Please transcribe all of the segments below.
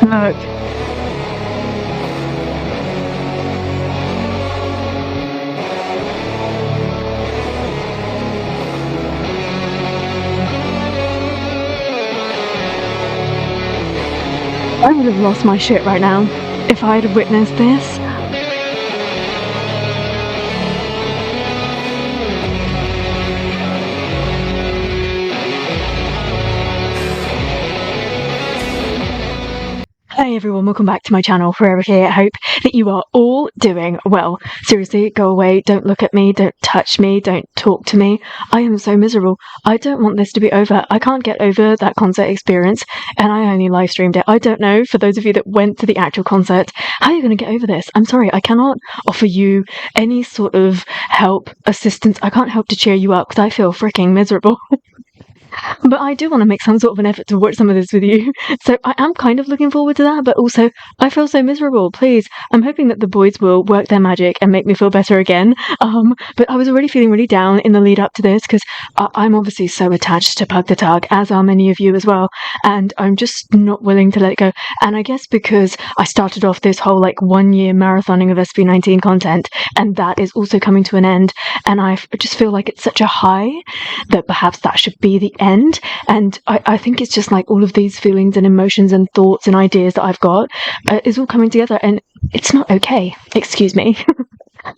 Look. I would have lost my shit right now if I had witnessed this. Hey everyone, welcome back to my channel. Forever here. I hope that you are all doing well. Seriously, go away, don't look at me, don't touch me, don't talk to me. I am so miserable. I don't want this to be over. I can't get over that concert experience, and I only live streamed it. I don't know, for those of you that went to the actual concert, how are you going to get over this? I'm sorry, I cannot offer you any sort of help, assistance. I can't help to cheer you up because I feel freaking miserable. But I do want to make some sort of an effort to watch some of this with you. So I am kind of looking forward to that, but also I feel so miserable. Please, I'm hoping that the boys will work their magic and make me feel better again. But I was already feeling really down in the lead up to this because I'm obviously so attached to PAGTATAG, as are many of you as well. And I'm just not willing to let it go. And I guess because I started off this whole 1 year marathoning of SB19 content, and that is also coming to an end. And I just feel like it's such a high that perhaps that should be the end. And I think it's just all of these feelings and emotions and thoughts and ideas that I've got is all coming together, and it's not okay. Excuse me.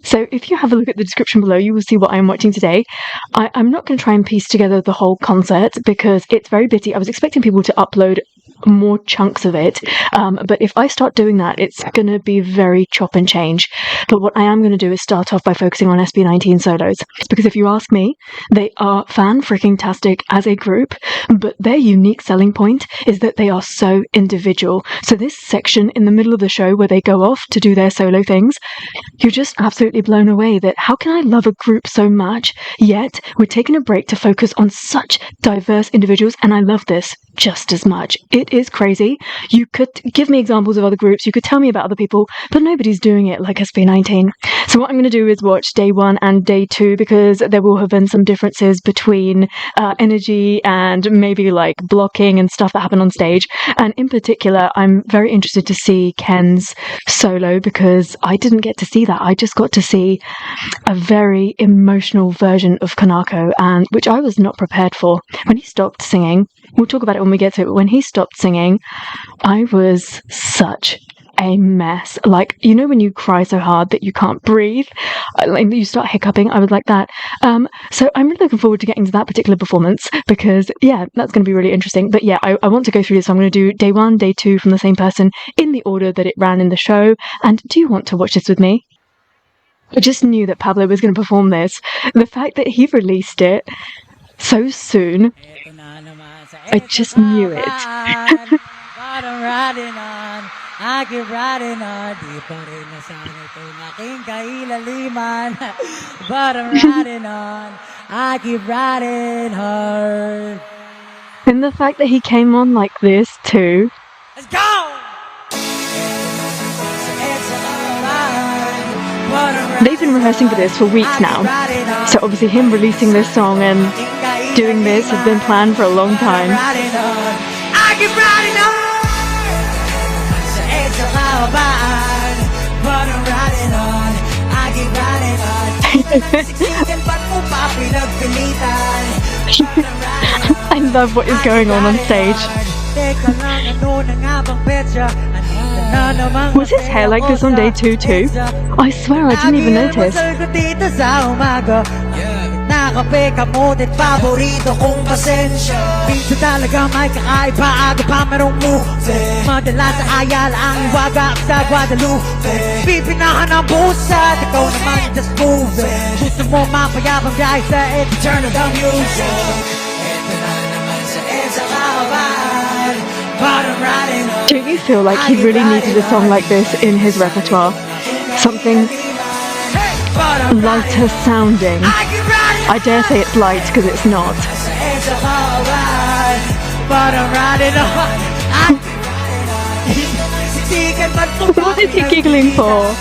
So if you have a look at the description below, you will see what I'm watching today. I'm not going to try and piece together the whole concert because it's very bitty. I was expecting people to upload more chunks of it, but if I start doing that, it's going to be very chop and change. But what I am going to do is start off by focusing on SB19 solos, because if you ask me, they are fan-freaking-tastic as a group, but their unique selling point is that they are so individual. So this section in the middle of the show where they go off to do their solo things, you're just absolutely blown away that how can I love a group so much, yet we're taking a break to focus on such diverse individuals, and I love this just as much. It is crazy. You could give me examples of other groups, you could tell me about other people, but nobody's doing it like SB19. So what I'm going to do is watch day 1 and day 2, because there will have been some differences between energy and maybe blocking and stuff that happened on stage. And in particular, I'm very interested to see Ken's solo, because I didn't get to see that. I just got to see a very emotional version of Kanako, and which I was not prepared for. When he stopped singing, we'll talk about it when we get to it, but when he stopped singing, I was such a mess. When you cry so hard that you can't breathe, you start hiccuping, I was like that. So I'm really looking forward to getting to that particular performance, because that's going to be really interesting. But I want to go through this. So I'm going to do day 1, day 2 from the same person in the order that it ran in the show. And do you want to watch this with me? I just knew that Pablo was going to perform this. The fact that he released it so soon, I just knew it. I keep riding on, di pa rin nasanay itong aking kailaliman. But I'm riding on, I keep riding hard. And the fact that he came on like this too. Let's go! They've been rehearsing for this for weeks now. So obviously him releasing this song and doing this has been planned for a long time. I keep riding on. I love what is going on stage. Was his hair like this on day 2 too? I swear I didn't even notice. Kape, kamote, paborito kong pasensya. Minsan talaga may kakaiba, aga pa merong move. Madalas sa ayala ang iwaga sa Guadalupe. Pipinahan ang busat, ikaw naman just move. Gusto mo mapayabang dahil sa it, turn of the music. Ito na naman sa EDSA kahaban. Bottom riding on. Don't you feel like he really needed a song like this in his repertoire? Something lighter sounding. I dare say it's light because it's not. What is he giggling for?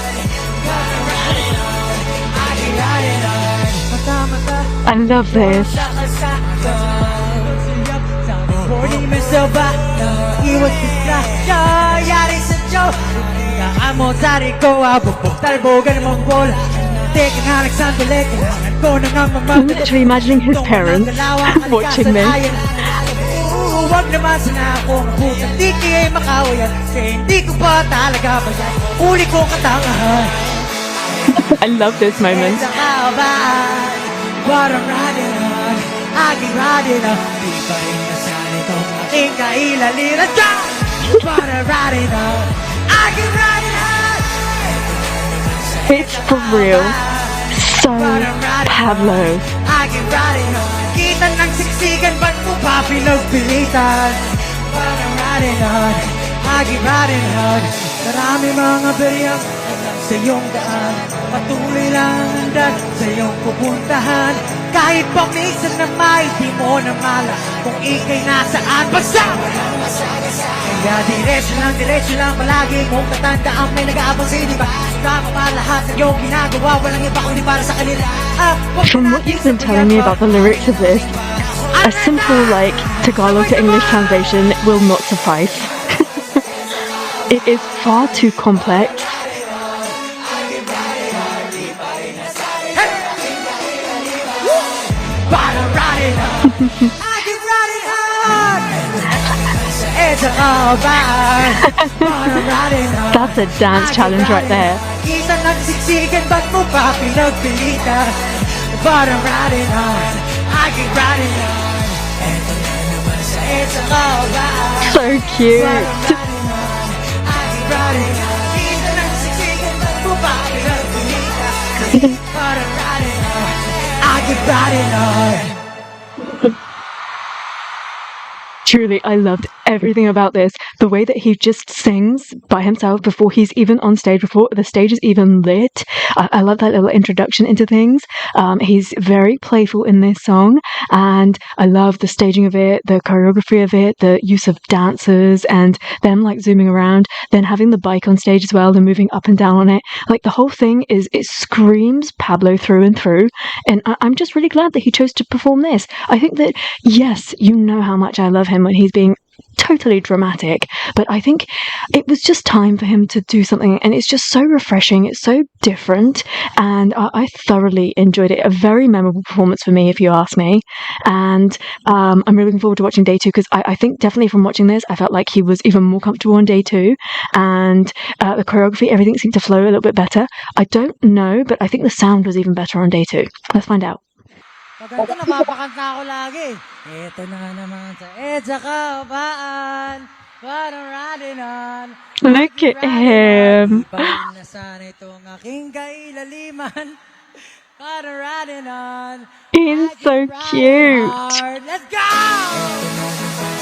I love this. Amo sari ko abubog talbogan mong bola. Teka nga nagsandali, kailangan ko na nga I'm literally imagining his parents watching this. Huwag naman sana akong putang di kaya makawayan. Kasi hindi ko pa talaga bayan. Uli ko katangahan. I love this moment. Sa kaabaan, parang riding on, aking riding on. Di pa rin nasan itong aking kailaliran dyan. Parang riding on, aking riding on. It's for real. So Pablo. Aking riding on, kita ng siksikan, ba't mo pa pinagpilitan? Parang riding on, aking riding on. Marami mga beryang sa iyong daan, patuloy lang ang daan sa iyong pupuntahan. Kahit pa minsan na may di mo na mala kung ika'y nasaan. Basta kaya diretso lang palagi mong tatandaan may nag-aabang sa'yo, diba? Tama pa lahat ng iyong ginagawa, walang iba kundi para sa kanila. From what you've been telling me about the lyrics of this, a simple like Tagalog to English translation will not suffice. It is far too complex. That's a dance challenge right there. So cute. Truly, I loved everything about this. The way that he just sings by himself before he's even on stage, before the stage is even lit. I love that little introduction into things. He's very playful in this song, and I love the staging of it, the choreography of it, the use of dancers and them like zooming around, then having the bike on stage as well and moving up and down on it. Like the whole thing it screams Pablo through and through. And I'm just really glad that he chose to perform this. I think that, yes, you know how much I love him when he's being totally dramatic, but I think it was just time for him to do something, and it's just so refreshing, it's so different, and I thoroughly enjoyed it. A very memorable performance for me, if you ask me, and I'm really looking forward to watching day two, because I think definitely from watching this I felt like he was even more comfortable on day two, and the choreography, everything seemed to flow a little bit better. I don't know, but I think the sound was even better on day two. Let's find out. Maganda, napapakanta ako lagi. Ito na nga naman sa EDSA kaabaan, parang riding on. Look at him. Di pa rin nasan itong aking kailaliman, parang riding on. He's so cute. Let's go!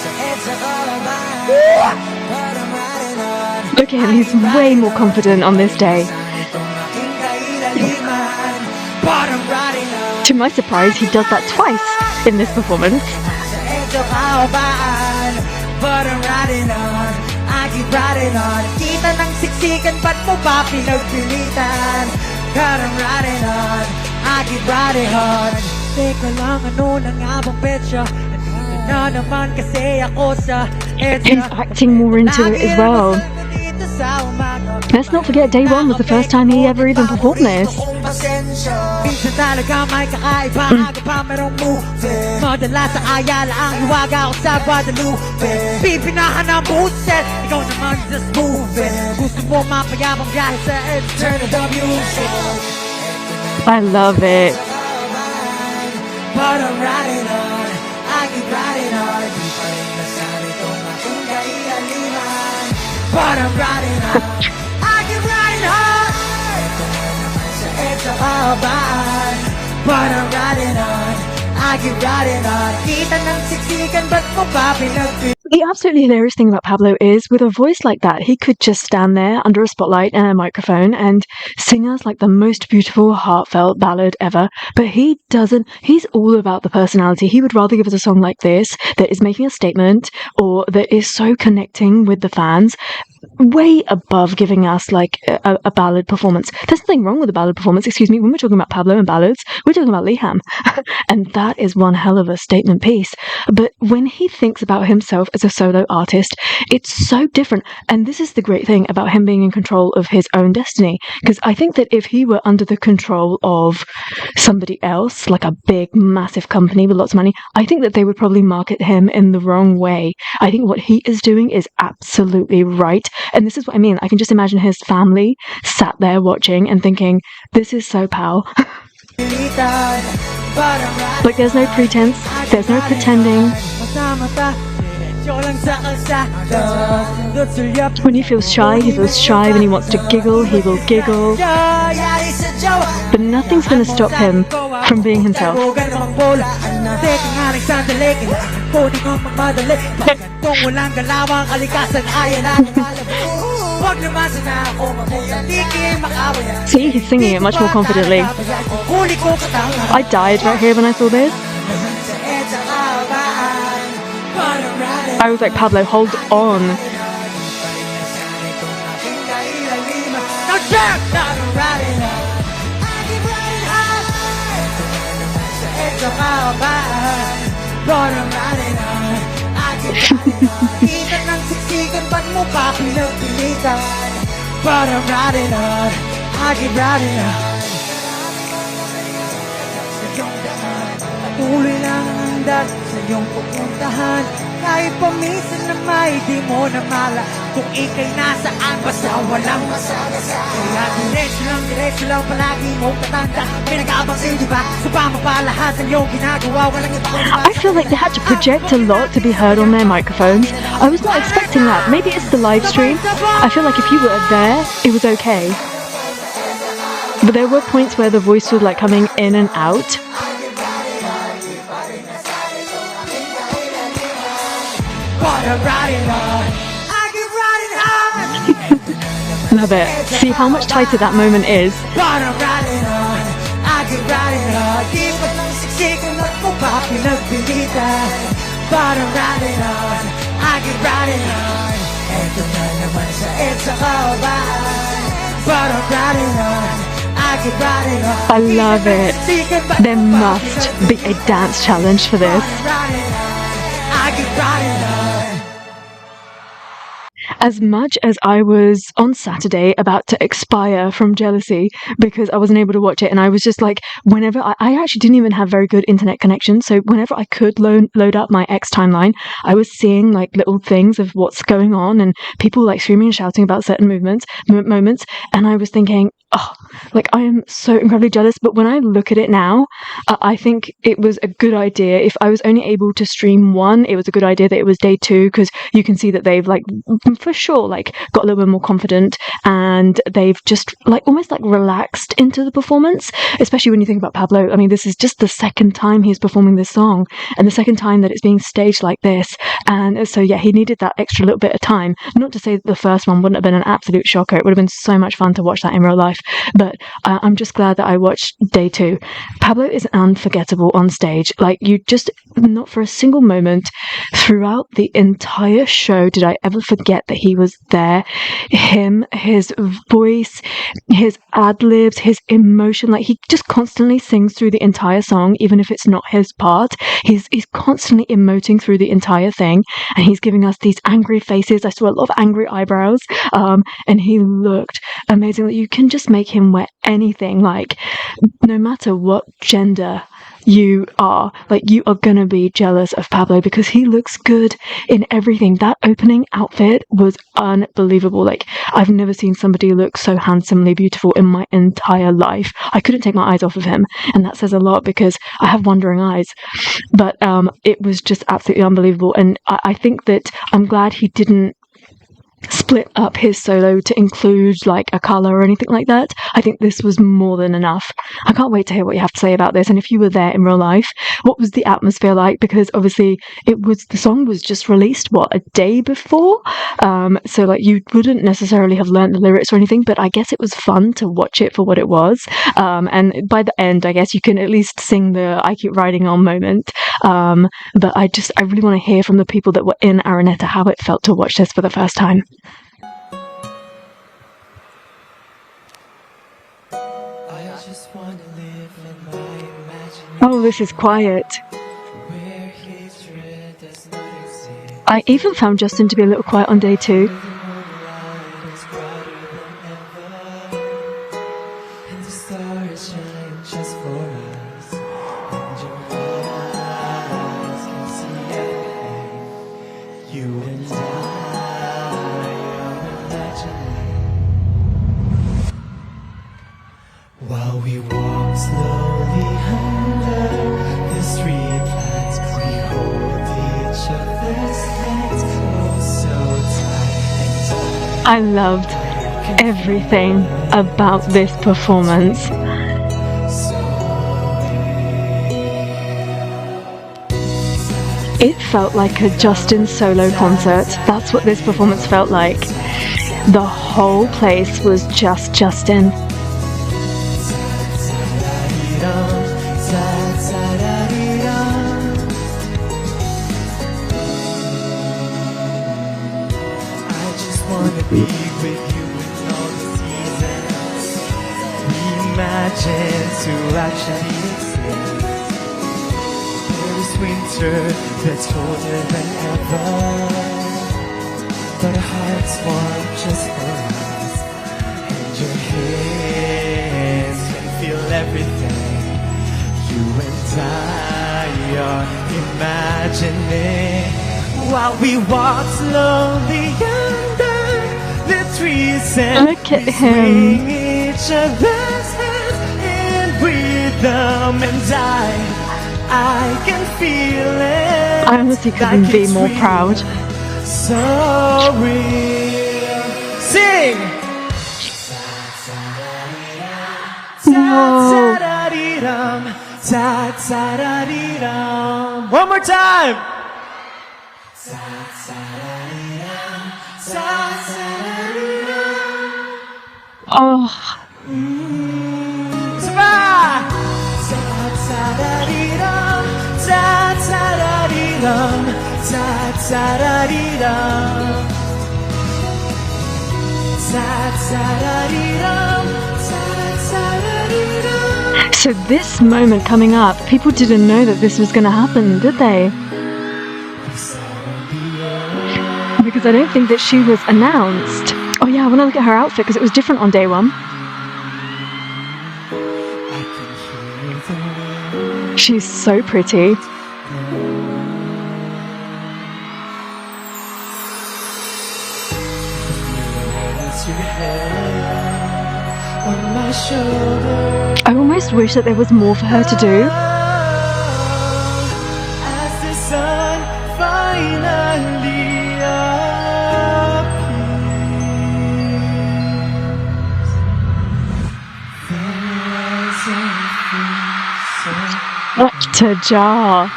Sa EDSA kaabaan, parang riding on. Look at him, he's way more confident on this day. To my surprise, he does that twice in this performance. He's acting more into it as well. Let's not forget day one was the first time he ever even performed this. I love it. But I'm riding on, I can ride hard. It's a bad, but I'm riding on, I can ride on. Kita ng siksikan, but mo pa pinagpili. The absolutely hilarious thing about Pablo is, with a voice like that, he could just stand there under a spotlight and a microphone and sing us like the most beautiful, heartfelt ballad ever. But he doesn't. He's all about the personality. He would rather give us a song like this that is making a statement or that is so connecting with the fans, way above giving us like a ballad performance. There's nothing wrong with a ballad performance, excuse me. When we're talking about Pablo and ballads, we're talking about Liam. And that is one hell of a statement piece. But when he thinks about himself as a solo artist, it's so different. And this is the great thing about him being in control of his own destiny, because I think that if he were under the control of somebody else, like a big massive company with lots of money, I think that they would probably market him in the wrong way. I think what he is doing is absolutely right, and this is what I mean. I can just imagine his family sat there watching and thinking, this is so pow. Like, there's no pretense, there's no pretending. When he feels shy, he feels shy. When he wants to giggle, he will giggle. But nothing's going to stop him from being himself. See, he's singing it much more confidently. I died right here when I saw this. I was like, Pablo, hold on. Kahit paminsan na may di mo na mala kung ika'y nasaan basta walang masagasa. Kaya diretso lang palagi mong tatanda. May nag-aabang sa'yo diba? Sa pamapalahat ang iyong ginagawa walang ibang. I feel like they had to project a lot to be heard on their microphones. I was not expecting that. Maybe it's the live stream. I feel like if you were there, it was okay. But there were points where the voice was like coming in and out. Love it. See how much tighter that moment is. I love it. There must be a dance challenge for this. As much as I was on Saturday about to expire from jealousy because I wasn't able to watch it, and I was just like, whenever I actually didn't even have very good internet connection, so whenever I could load up my X timeline, I was seeing like little things of what's going on and people like screaming and shouting about certain moments, and I was thinking, oh, like I am so incredibly jealous. But when I look at it now, I think it was a good idea. If I was only able to stream one, it was a good idea that it was day 2, because you can see that they've like for sure like got a little bit more confident, and they've just like almost like relaxed into the performance, especially when you think about Pablo. I mean, this is just the second time he's performing this song and the second time that it's being staged like this, and so yeah, he needed that extra little bit of time. Not to say that the first one wouldn't have been an absolute shocker. It would have been so much fun to watch that in real life, but I'm just glad that I watched day 2. Pablo is unforgettable on stage. Like, you just, not for a single moment throughout the entire show did I ever forget that he was there. Him, his voice, his ad-libs, his emotion, like he just constantly sings through the entire song, even if it's not his part. He's constantly emoting through the entire thing, and he's giving us these angry faces. I saw a lot of angry eyebrows, and he looked amazing. You can just make him wear anything, like no matter what gender you are, like you are gonna be jealous of Pablo because he looks good in everything. That opening outfit was unbelievable. Like, I've never seen somebody look so handsomely beautiful in my entire life. I couldn't take my eyes off of him, and that says a lot because I have wandering eyes. But it was just absolutely unbelievable, and I think that I'm glad he didn't split up his solo to include like a colour or anything like that. I think this was more than enough. I can't wait to hear what you have to say about this, and if you were there in real life, what was the atmosphere like? Because obviously the song was just released a day before, so like you wouldn't necessarily have learnt the lyrics or anything, but I guess it was fun to watch it for what it was, and by the end I guess you can at least sing the I Keep Riding On moment, but I really want to hear from the people that were in Araneta how it felt to watch this for the first time. Oh, this is quiet. I even found Justin to be a little quiet on day 2. While we walk slowly under the street lights, we hold each other's hands so tight. I loved everything about this performance. It felt like a Justin solo concert. That's what this performance felt like. The whole place was just Justin. Be with you in all the seasons. Imagine to actually exist. There is winter that's colder than ever, but our hearts want just for us. And your hands can feel everything. You and I are imagining while we walk slowly under the trees and look at him. swing each other's hands in rhythm, and I can feel it. I honestly couldn't like be more proud. So real. Sing. Ta-ta-da-dee-dum. One more time. Oh, so this moment coming up, people didn't know that this was going to happen, did they? Because I don't think that she was announced. Oh yeah, I want to look at her outfit because it was different on day 1. She's so pretty. I almost wish that there was more for her to do. As the sun finally What a jar.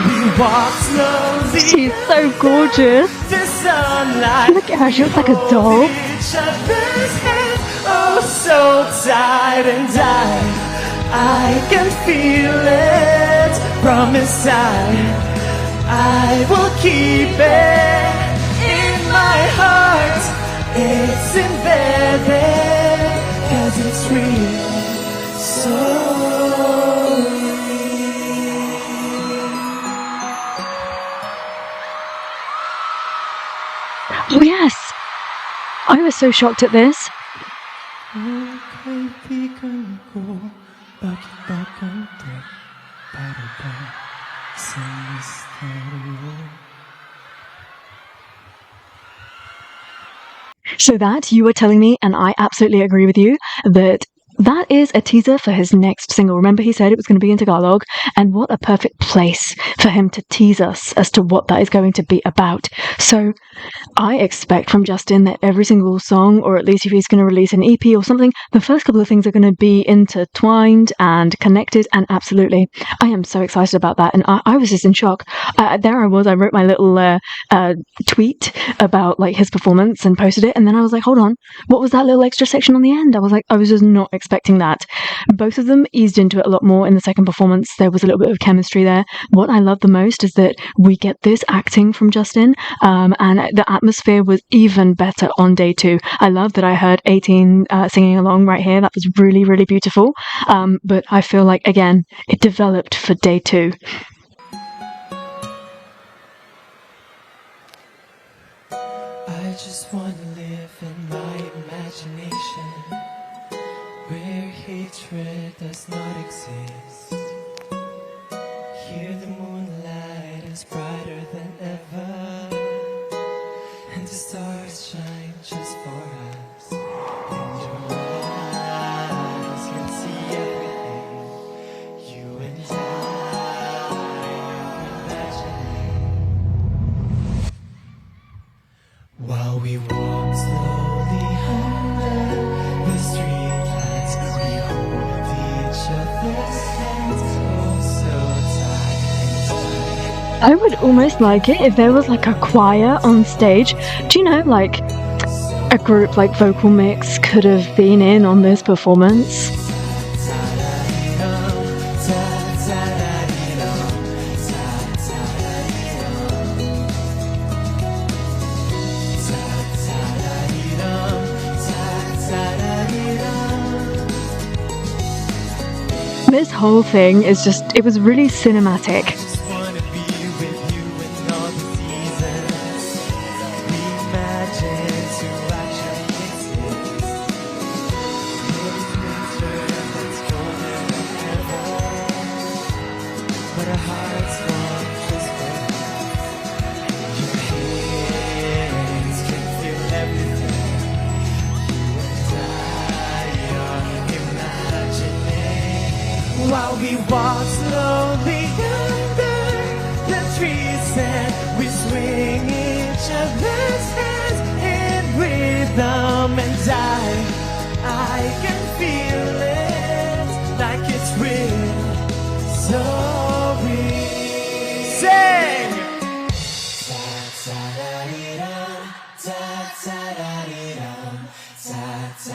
we walk slowly. She's so gorgeous. The sunlight. Look at her, she looks like a doll. Each other's hands, oh so tight, and I can feel it from inside. I will keep it in my heart. It's embedded, 'cause it's real, so Oh yes! I was so shocked at this. So that, you were telling me, and I absolutely agree with you, that is a teaser for his next single. Remember, he said it was going to be in Tagalog, and what a perfect place for him to tease us as to what that is going to be about. So I expect from Justin that every single song, or at least if he's going to release an EP or something, the first couple of things are going to be intertwined and connected, and absolutely, I am so excited about that, and I was just in shock. There I was, I wrote my little tweet about like his performance and posted it, and then I was like, hold on, what was that little extra section on the end? I was just not expecting that. Both of them eased into it a lot more in the second performance. There was a little bit of chemistry there. What I love the most is that we get this acting from Justin, and the atmosphere was even better on day 2. I love that I heard 18 singing along right here. That was really, really beautiful. But I feel like, again, it developed for day 2. just wanna live in my imagination, where hatred does not exist. Here the moonlight is brighter than ever, and the stars shine just for us. And your eyes can see everything you and I are imagining. While we walk slowly under the streetlights, we hold each other's hands, oh so tight. I would almost like it if there was like a choir on stage. Do you know, like a group like Vocal Mix could have been in on this performance? This whole thing is just, it was really cinematic. Just wanna be with you in all the seasons. We imagine to actually exist. It's winter that's colder than ever, but our hearts want just for us. Your hands can feel everything. You and I are imagining. While we walk slowly under the trees and we swing each other's hands in rhythm, and I can feel it like it's real, so real. Sing!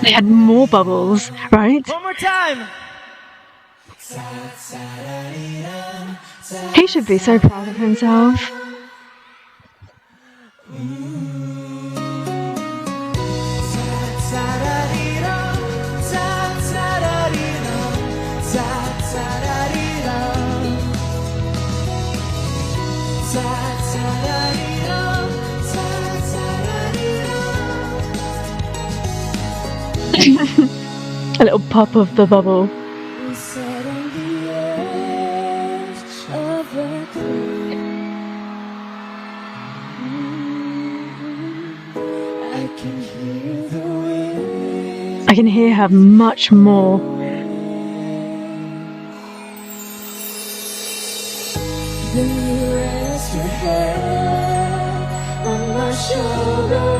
They had more bubbles, right? One more time! He should be so proud of himself. A little pop of the bubble. I can hear her much more. Then you rest your head on my shoulder,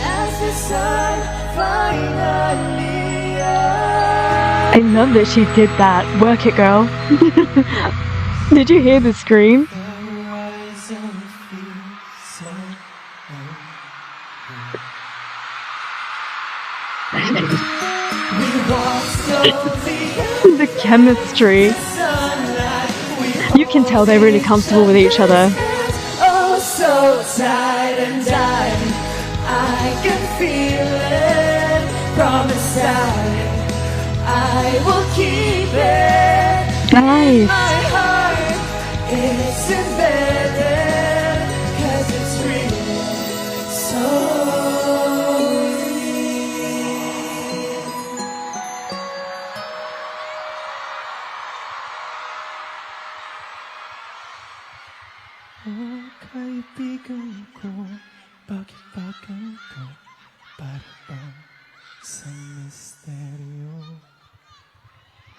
as the sun finally I love that she did that. Work it, girl. Did you hear the scream? The chemistry. You can tell they're really comfortable with each other. Oh, so tight and I can feel it. Promise I will keep it. Nice. My heart is embedded, 'cause it's real, so kaibigan ko, bakit ba ganito? Para bang sa misteryo.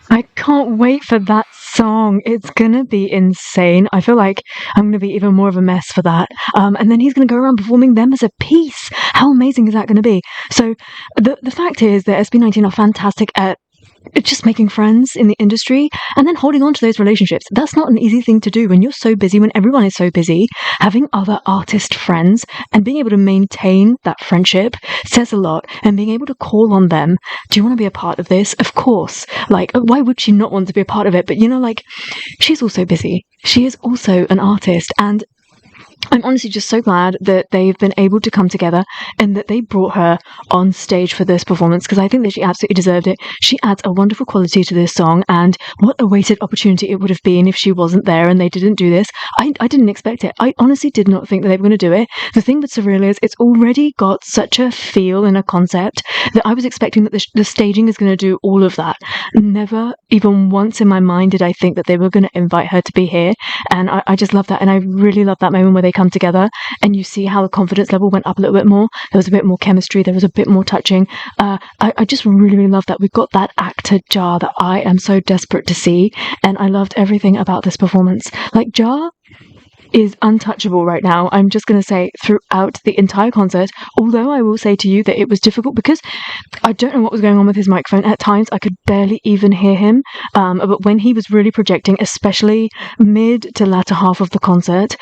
I can't wait for that song. It's gonna be insane. I feel like I'm gonna be even more of a mess for that. And then he's gonna go around performing them as a piece. How amazing is that gonna be? So the fact is that SB19 are fantastic at just making friends in the industry and then holding on to those relationships. That's not an easy thing to do when you're so busy, when everyone is so busy. Having other artist friends and being able to maintain that friendship says a lot, and being able to call on them. Do you want to be a part of this? Of course. Like, why would she not want to be a part of it? But you know, like, she's also busy. She is also an artist, and I'm honestly just so glad that they've been able to come together and that they brought her on stage for this performance, because I think that she absolutely deserved it. She adds a wonderful quality to this song, and what a wasted opportunity it would have been if she wasn't there and they didn't do this. I didn't expect it. I honestly did not think that they were going to do it. The thing with Surreal is it's already got such a feel and a concept that I was expecting that the staging is going to do all of that. Never even once in my mind did I think that they were going to invite her to be here, and I just love that. And I really love that moment where they come together and you see how the confidence level went up a little bit more. There was a bit more chemistry, there was a bit more touching. I just really love that. We've got that actor Jar that I am so desperate to see, and I loved everything about this performance. Like, Jar is untouchable right now. I'm just going to say throughout the entire concert, although I will say to you that it was difficult because I don't know what was going on with his microphone. At times I could barely even hear him, but when he was really projecting, especially mid to latter half of the concert,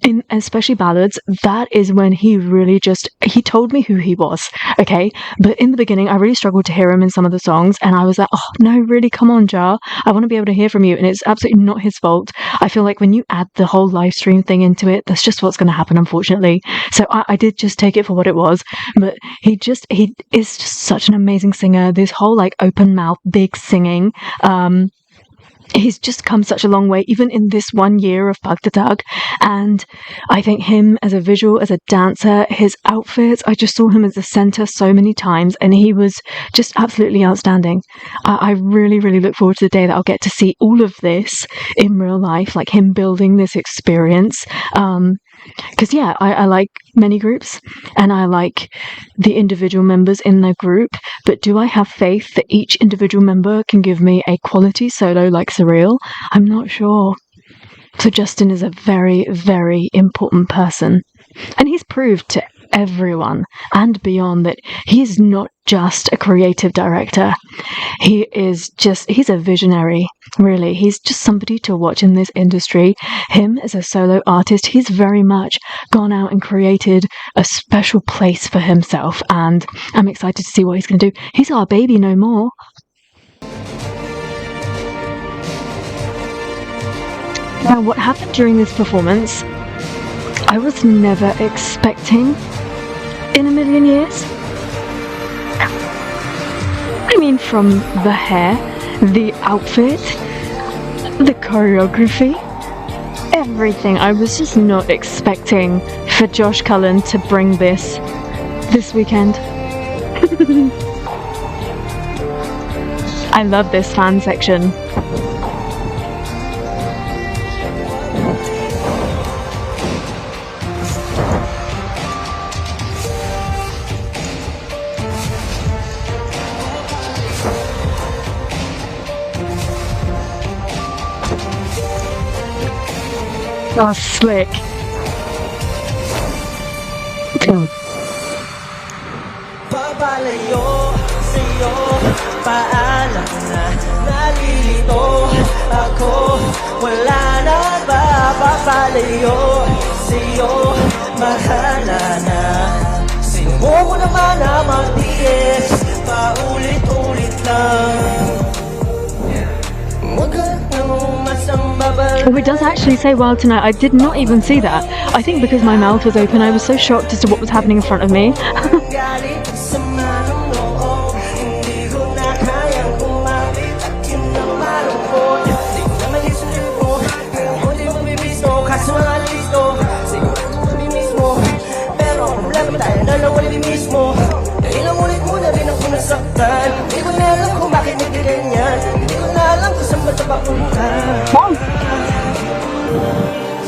in especially ballads, that is when he really he told me who he was, okay? But in the beginning, I really struggled to hear him in some of the songs, and I was like, oh no, really, come on, Jar, I want to be able to hear from you. And it's absolutely not his fault. I feel like when you add the whole live stream thing into it, that's just what's going to happen, unfortunately. So I did just take it for what it was. But he is just such an amazing singer. This whole like open mouth, big singing, he's just come such a long way, even in this 1 year of PAGTATAG. And I think him as a visual, as a dancer, his outfits, I just saw him as the center so many times, and he was just absolutely outstanding. I really, really look forward to the day that I'll get to see all of this in real life, like him building this experience. Because yeah, I like many groups and I like the individual members in their group, but do I have faith that each individual member can give me a quality solo like Surreal? I'm not sure. So Justin is a very, very important person, and he's proved to everyone and beyond that he's not just a creative director. He's a visionary, really. He's just somebody to watch in this industry. Him as a solo artist, he's very much gone out and created a special place for himself, and I'm excited to see what he's going to do. He's our baby no more. Now, what happened during this performance, I was never expecting in a million years. I mean, from the hair, the outfit, the choreography, everything. I was just not expecting for JOSHCULLEN to bring this weekend. I love this fan section. Oh, slick. Papalayo sa'yo, paalam na nalilito ako. Wala na ba? Papalayo sa'yo, mahala na. Sinubo mo naman na mag-DS, paulit-ulit lang. Oh, it does actually say wild tonight. I did not even see that. I think because my mouth was open, I was so shocked as to what was happening in front of me.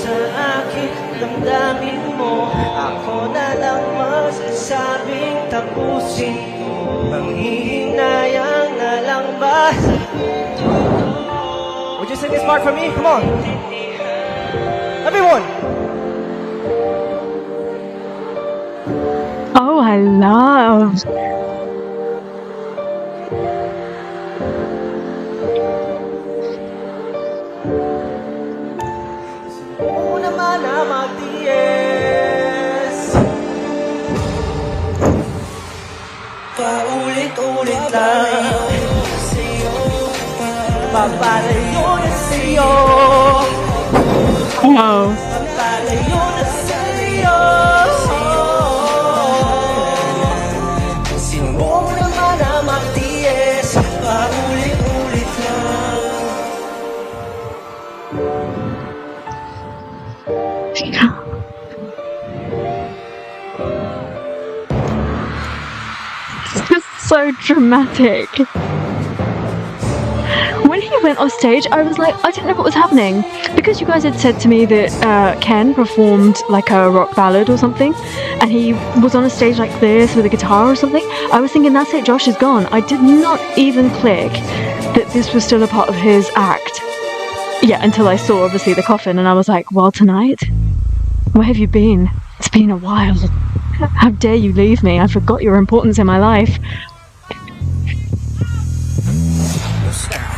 Sa akin, damdamin mo, ako na lang masasabing tapusin mo. Manghihinayang na lang ba? Would you sing this part for me? Come on. Everyone. Oh, I love. Paulit-ulit lang sa'yo, papalayo na sa'yo. Wow. Papalayo na It was so dramatic. When he went off stage, I was like, I didn't know what was happening. Because you guys had said to me that Ken performed like a rock ballad or something, and he was on a stage like this with a guitar or something, I was thinking, that's it, Josh is gone. I did not even click that this was still a part of his act. Yeah, until I saw, obviously, the coffin, and I was like, well, tonight? Where have you been? It's been a while. How dare you leave me? I forgot your importance in my life.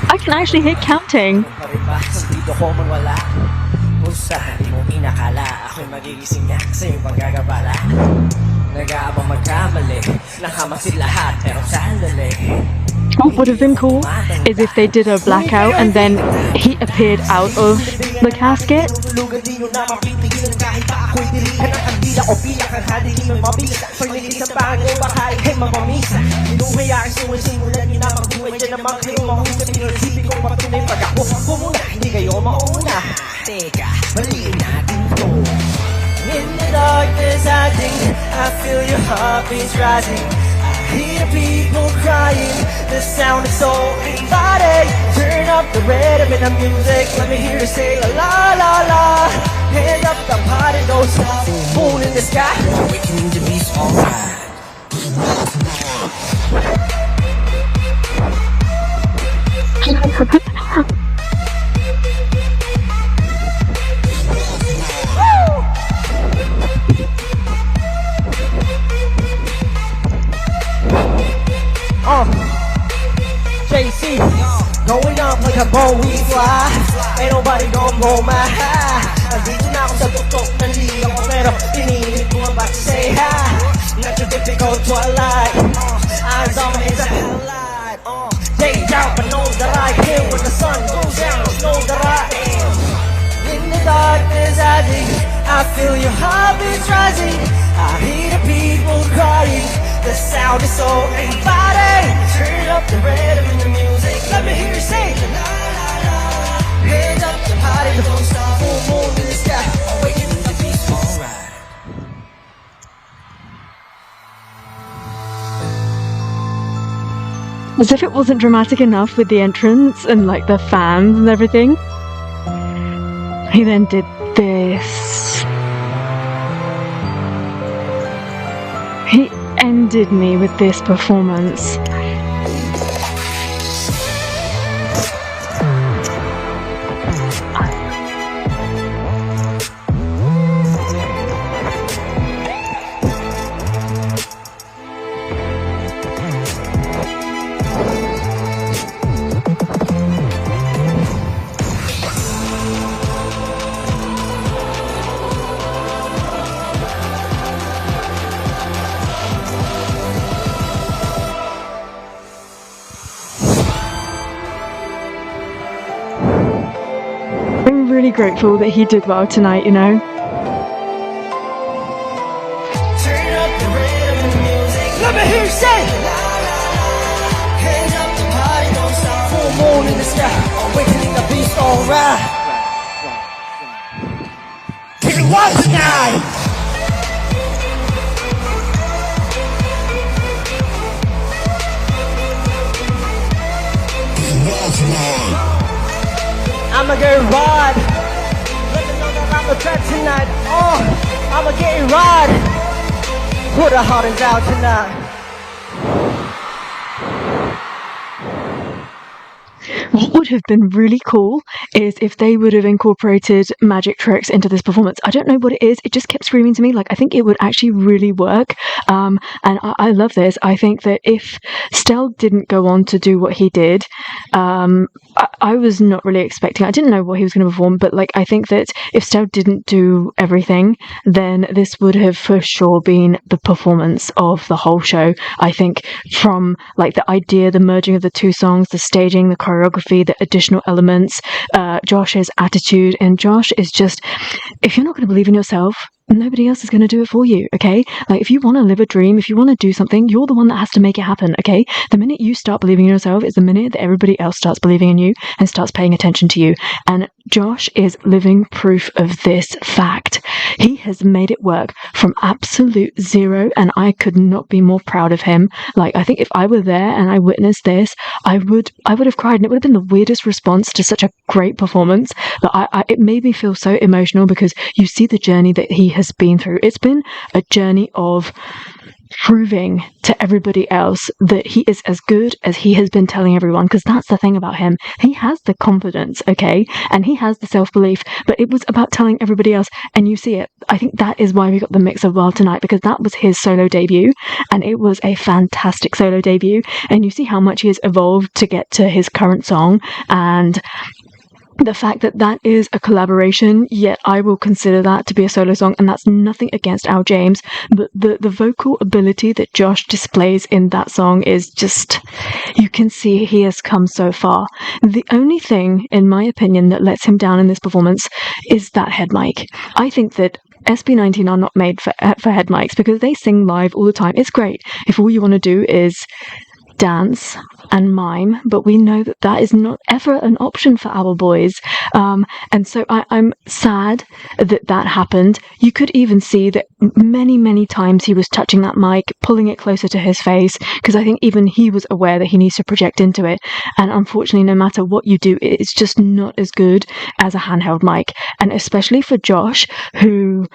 I can actually hear counting. What would have been cool is if they did a blackout and then he appeared out of the casket. In the darkness I think I feel your heartbeats rising. I hear people crying, the sound is so inviting. Turn up the rhythm in the music, let me hear you say la la la la. Hands up, the party don't stop. Moon in the sky, awakening the beast, alright. JC, going up like a bow we fly. Ain't nobody gon' blow my high. Nandito na ako sa tuktok ng liga ko, pero pinilit ko ang back to say hi. Not your typical twilight, eyes on me is a highlight. Day out, but know that I am. When the sun goes down, know that I am. In the darkness I dig, I feel your heartbeats rising. I hear the people crying, the sound is so inviting. Turn up the rhythm in the music, let me hear you say la la la. Hands up, the party don't stop. Full moon in the sky, awakening the beast, alright. As if it wasn't dramatic enough with the entrance and like the fans and everything, he then did this. He ended me with this performance. I'm really grateful that he did well tonight, you know. Turn up the rhythm in the music, let me hear you say la la la. Hands up, the party don't stop. Full moon in the sky, awakening the beast, alright. Take it wild tonight. I'ma get ride. Let me know that I'm the track tonight. I'ma get ride. Put the heart and out tonight. What would have been really cool is if they would have incorporated magic tricks into this performance. I don't know what it is. It just kept screaming to me. Like, I think it would actually really work. And I love this. I think that if Stel didn't go on to do what he did, I was not really expecting. I didn't know what he was going to perform, but like, I think that if Stel didn't do everything, then this would have for sure been the performance of the whole show. I think from like the idea, the merging of the two songs, the staging, the choreography, the additional elements, Josh's attitude, and Josh is just, if you're not going to believe in yourself, nobody else is going to do it for you, okay? Like, if you want to live a dream, if you want to do something, you're the one that has to make it happen, okay? The minute you start believing in yourself is the minute that everybody else starts believing in you and starts paying attention to you. And Josh is living proof of this fact. He has made it work from absolute zero, and I could not be more proud of him. Like, I think if I were there and I witnessed this, I would have cried, and it would have been the weirdest response to such a great performance. But it made me feel so emotional because you see the journey that he has been through. It's been a journey of proving to everybody else that he is as good as he has been telling everyone, because that's the thing about him. He has the confidence, okay, and he has the self-belief, but it was about telling everybody else, and you see it. I think that is why we got the mix of world tonight, because that was his solo debut, and it was a fantastic solo debut, and you see how much he has evolved to get to his current song, and the fact that that is a collaboration, yet I will consider that to be a solo song, and that's nothing against Al James, but the vocal ability that Josh displays in that song is just, you can see he has come so far. The only thing, in my opinion, that lets him down in this performance is that head mic. I think that SB19 are not made for head mics, because they sing live all the time. It's great if all you want to do is dance and mime, but we know that that is not ever an option for our boys, and so I'm sad that that happened. You could even see that many times he was touching that mic, pulling it closer to his face, because I think even he was aware that he needs to project into it, and unfortunately no matter what you do, it's just not as good as a handheld mic. And especially for Josh, who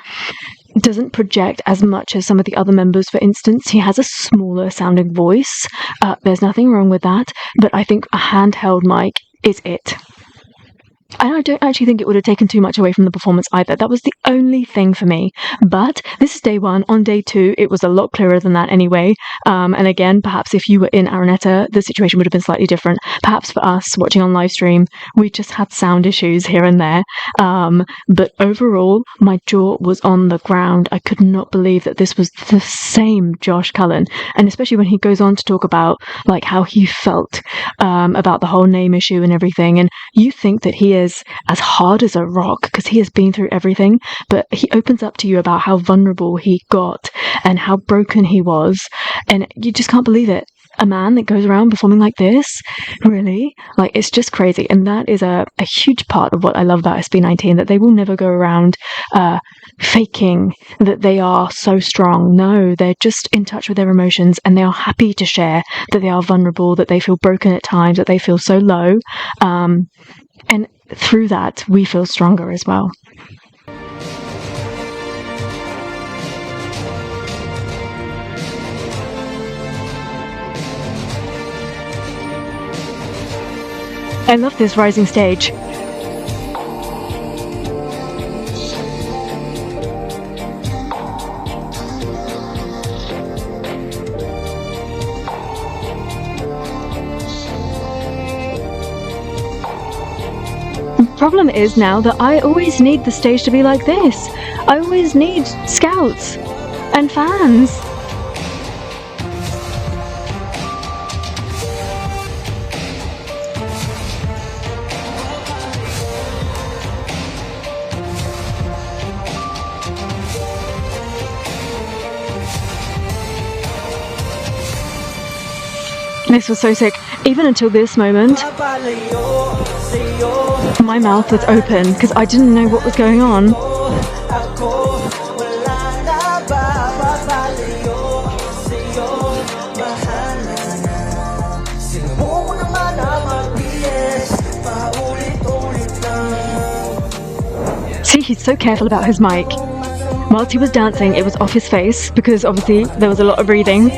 doesn't project as much as some of the other members. For instance, he has a smaller sounding voice. There's nothing wrong with that, but I think a handheld mic is it. And I don't actually think it would have taken too much away from the performance either. That was the only thing for me. But this is day one. On day two, it was a lot clearer than that anyway. And again, perhaps if you were in Araneta, the situation would have been slightly different. Perhaps for us watching on live stream, we just had sound issues here and there. But overall, my jaw was on the ground. I could not believe that this was the same Josh Cullen. And especially when he goes on to talk about like how he felt about the whole name issue and everything. And you think that he is as hard as a rock because he has been through everything, but he opens up to you about how vulnerable he got and how broken he was, and you just can't believe it. A man that goes around performing like this, really? Like, it's just crazy. And that is a huge part of what I love about SB19, that they will never go around faking that they are so strong. No, they're just in touch with their emotions, and they are happy to share that they are vulnerable, that they feel broken at times, that they feel so low. And through that, we feel stronger as well. I love this rising stage. Problem is now that I always need the stage to be like this. I always need scouts and fans. This was so sick. Even until this moment, my mouth was open because I didn't know what was going on. See, he's so careful about his mic. Whilst he was dancing, it was off his face because obviously there was a lot of breathing.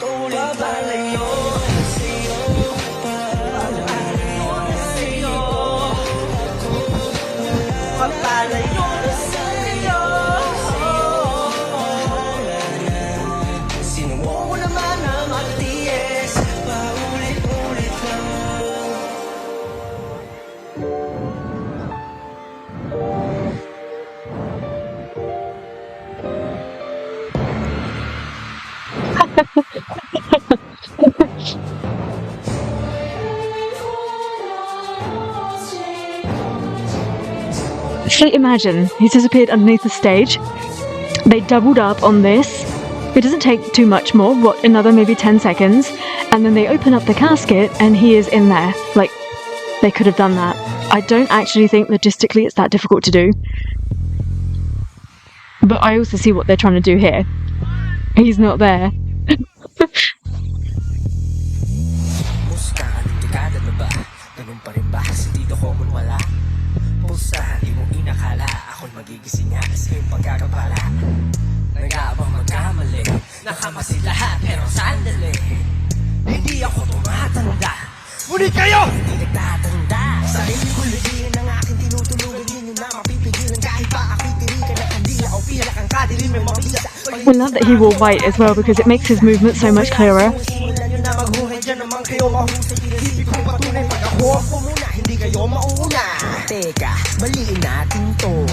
Papalayo sa'yo, papalayo na sa'yo, papalayo na sa'yo. Sinubukan mo naman na magtiis, paulit-ulit lang. So imagine, he's disappeared underneath the stage. They doubled up on this. It doesn't take too much more, what, another maybe 10 seconds, and then they open up the casket and he is in there. Like, they could have done that. I don't actually think logistically it's that difficult to do. But I also see what they're trying to do here. He's not there. Di mo inakala ako'y magigising nga sa iyong pagkakabala. Nag-aabang magkamali, nakamasi lahat pero sandali. Hindi ako tumatanda, ngunit kayo hindi nagtatanda. Sarili ko ligiin ang aking tinutulugan, ninyo na mapipigilan kahit pa ako'y tirikan ng kandila o pilak ang kadilim may mabisa. I love that he wore white as well because it makes his movement so much clearer. Teka, baliin natin to.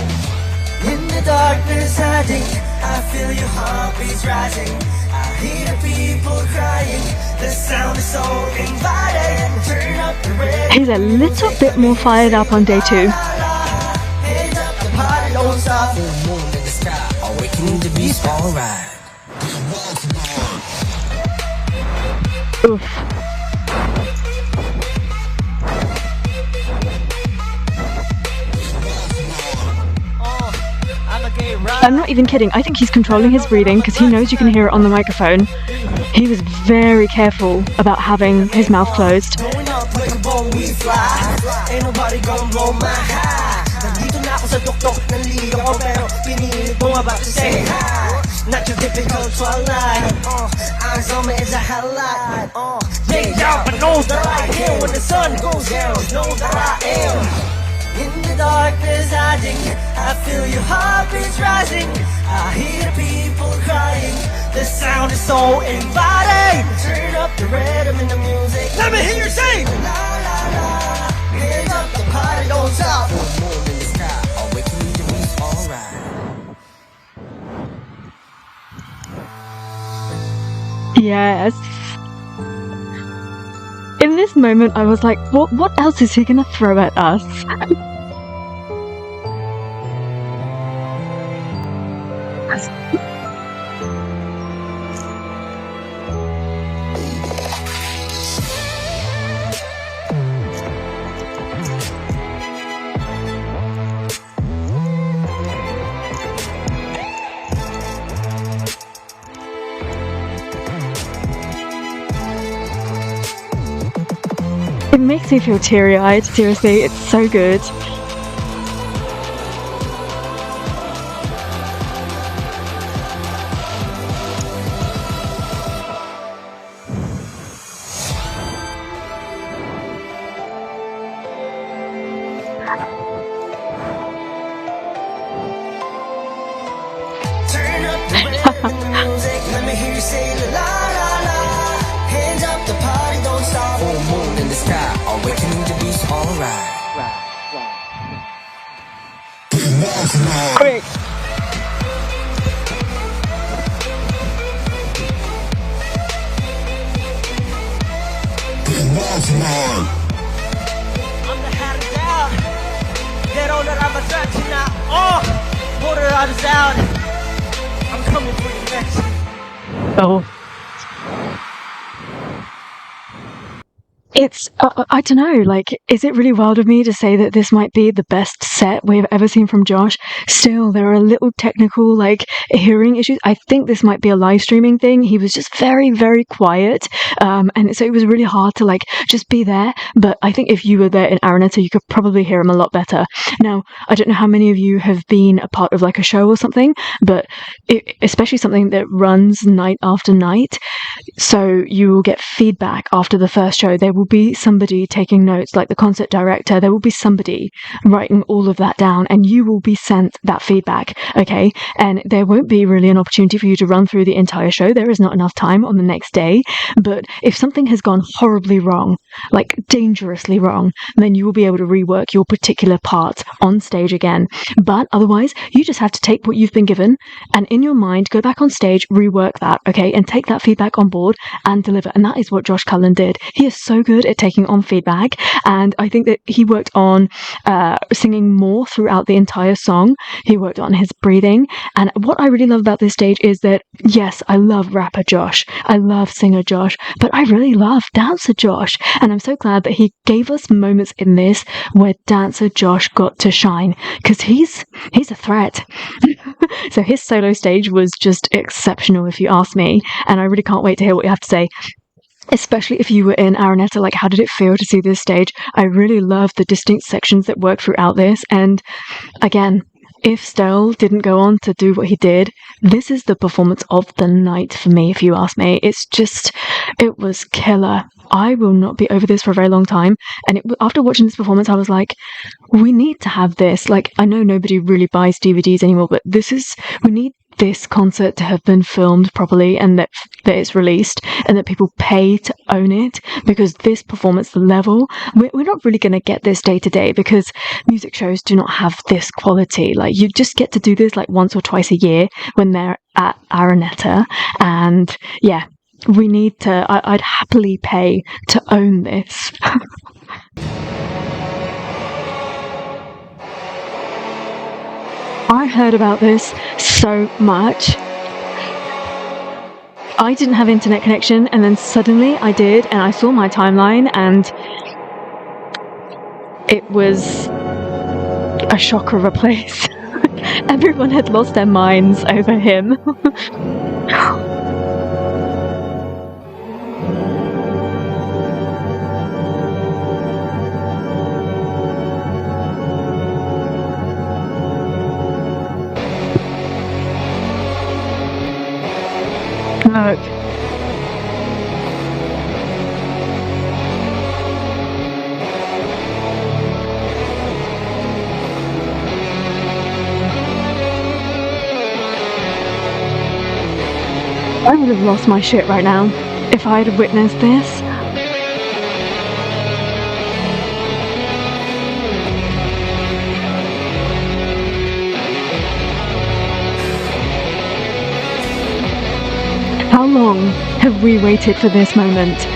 In the darkness hiding, I feel your heartbeats rising. I hear the people crying, the sound is so inviting. Turn up the red. He's a little bit more fired up on day 2. Hands up, the party don't stop. Full moon in the sky, awakening the beast, alright. Oof. I'm not even kidding. I think he's controlling his breathing because he knows you can hear it on the microphone. He was very careful about having his mouth closed. Not your typical twilight. Eyes on me is a highlight. Yeah, y'all, but know that I am. When the sun goes down, know that I am. In the darkness hiding, I feel your heartbeats rising. I hear people crying, the sound is so inviting. Turn up the rhythm in the music. Let me hear you sing. La la la, hands up, the party don't stop. Full moon in the sky, awakening the beast, alright. Yes. In this moment, I was like, what else is he gonna throw at us? It makes me feel teary-eyed, seriously, it's so good. Turn up the music, let me hear you say la la la. Hands up, the party don't stop. Full moon in the sky, awakening the beast, alright. Quick! I'm the hottest out. Get on that I'm attraction now. Oh, pull the others out. I'm coming for you next. Oh. It's, I don't know, like, is it really wild of me to say that this might be the best set we've ever seen from Josh? Still, there are little technical, like, hearing issues. I think this might be a live streaming thing. He was just very, very quiet. And so it was really hard to, like, just be there. But I think if you were there in Araneta, you could probably hear him a lot better. Now, I don't know how many of you have been a part of, like, a show or something, but especially something that runs night after night. So you will get feedback after the first show. There will be somebody taking notes, like the concert director. There will be somebody writing all of that down, and you will be sent that feedback, okay? And there won't be really an opportunity for you to run through the entire show. There is not enough time on the next day. But if something has gone horribly wrong, like dangerously wrong, then you will be able to rework your particular part on stage again. But otherwise, you just have to take what you've been given and in your mind, go back on stage, rework that, okay? And take that feedback on board and deliver. And that is what Josh Cullen did. He is so good at taking on feedback, and I think that he worked on singing more throughout the entire song. He worked on his breathing, and what I really love about this stage is that, yes, I love rapper Josh, I love singer Josh, but I really love dancer Josh, and I'm so glad that he gave us moments in this where dancer Josh got to shine, because he's a threat. So his solo stage was just exceptional, if you ask me, and I really can't wait to hear what you have to say. Especially if you were in Araneta, like, how did it feel to see this stage? I really love the distinct sections that work throughout this, and again, if Stell didn't go on to do what he did, this is the performance of the night for me, if you ask me. It was killer. I will not be over this for a very long time, and after watching this performance, I was like, we need to have this. Like, I know nobody really buys DVDs anymore, but we need this concert to have been filmed properly, and that it's released, and that people pay to own it, because this performance level, we're not really going to get this day to day, because music shows do not have this quality. Like, you just get to do this like once or twice a year when they're at Araneta, and yeah, we need to, I'd happily pay to own this. I heard about this so much. I didn't have internet connection, and then suddenly I did, and I saw my timeline, and it was a shocker of a place. Everyone had lost their minds over him. Look. I would have lost my shit right now if I had witnessed this. How long have we waited for this moment?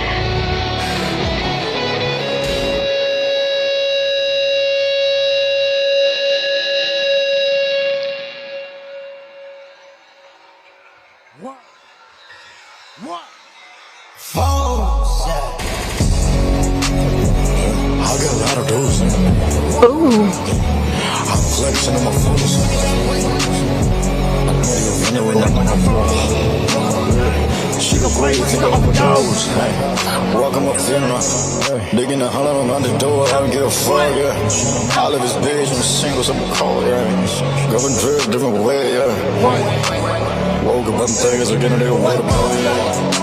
I got a lot of those. Ooh. I'm flexing on my phones. She gon' play, take an overdose. Welcome up funeral. Digging the hollow around the door, I don't give a fuck, yeah. All of his bitch on the singles up a call, yeah. Going drip, different way, yeah. Woke up, I'm thinking, so getting there, way to go, yeah.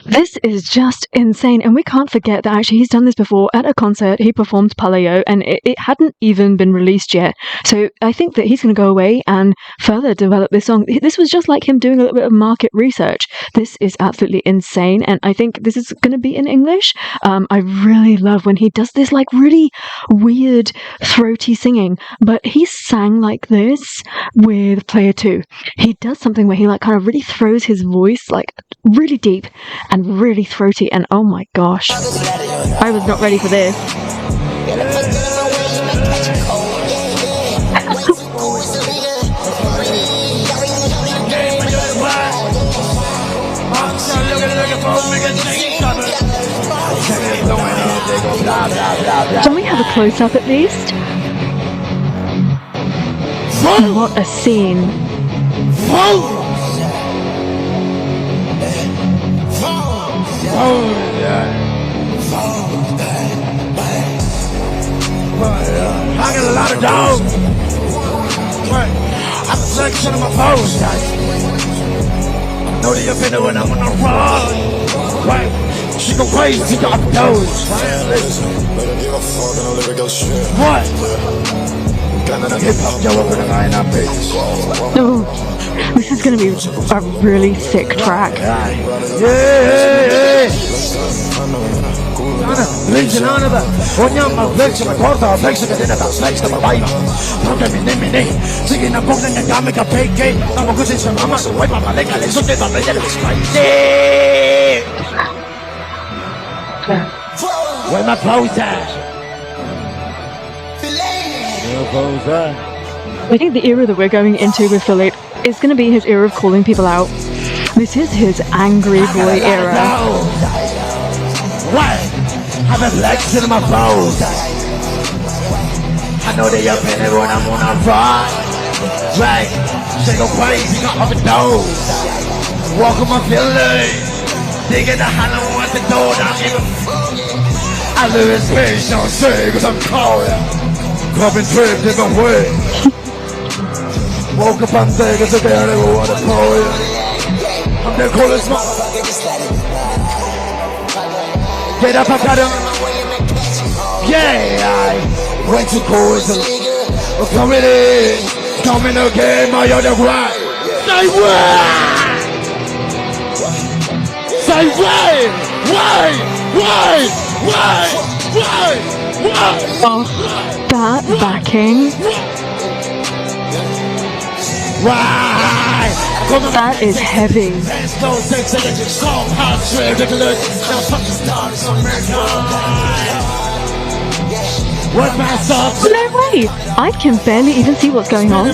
This is just insane, and we can't forget that actually he's done this before at a concert. He performed Palayo, and it hadn't even been released yet. So I think that he's going to go away and further develop this song. This was just like him doing a little bit of market research. This is absolutely insane, and I think this is going to be in English. I really love when he does this like really weird throaty singing, but he sang like this with Player 2. He does something where he like kind of really throws his voice like really deep and really throaty, and oh my gosh, I was not ready for this. Can we have a close-up at least? What a scene. I got a lot of dogs. I'm a selection of my foes, guys. I know that you've been when I'm on the run. Right? She go crazy, she got the nose. What? Hip hop, yo, open the line up, Oh, this is going to be a really sick track. Legend on the Onyam affliction, a quarter affliction, and then a flex of a life. Don't get me name. Singing a book and the comic a fake game. I'm a good sister, I'm a wipe my leg, and it's okay, but it's crazy. Where my clothes at? I think the era that we're going into with Philippe is going to be his era of calling people out. This is his angry boy era. What? I'm a flex in my foes. I know that you're feeling when I'm on a ride. Right? She go crazy, got up and down. Walk on my feelings. Digging the hollow at the door, don't give a fuck. I live in space, don't say, cause I'm cold. Clubbing trip, different way. Woke up on day, cause I never wanna call you. I'm the coolest motherfucker, just let it get up, I got him. Yeah, I went to court. Coming again, my other grind. Say what? Say why? Oh, that backing. That is heavy. No way! I can barely even see what's going on.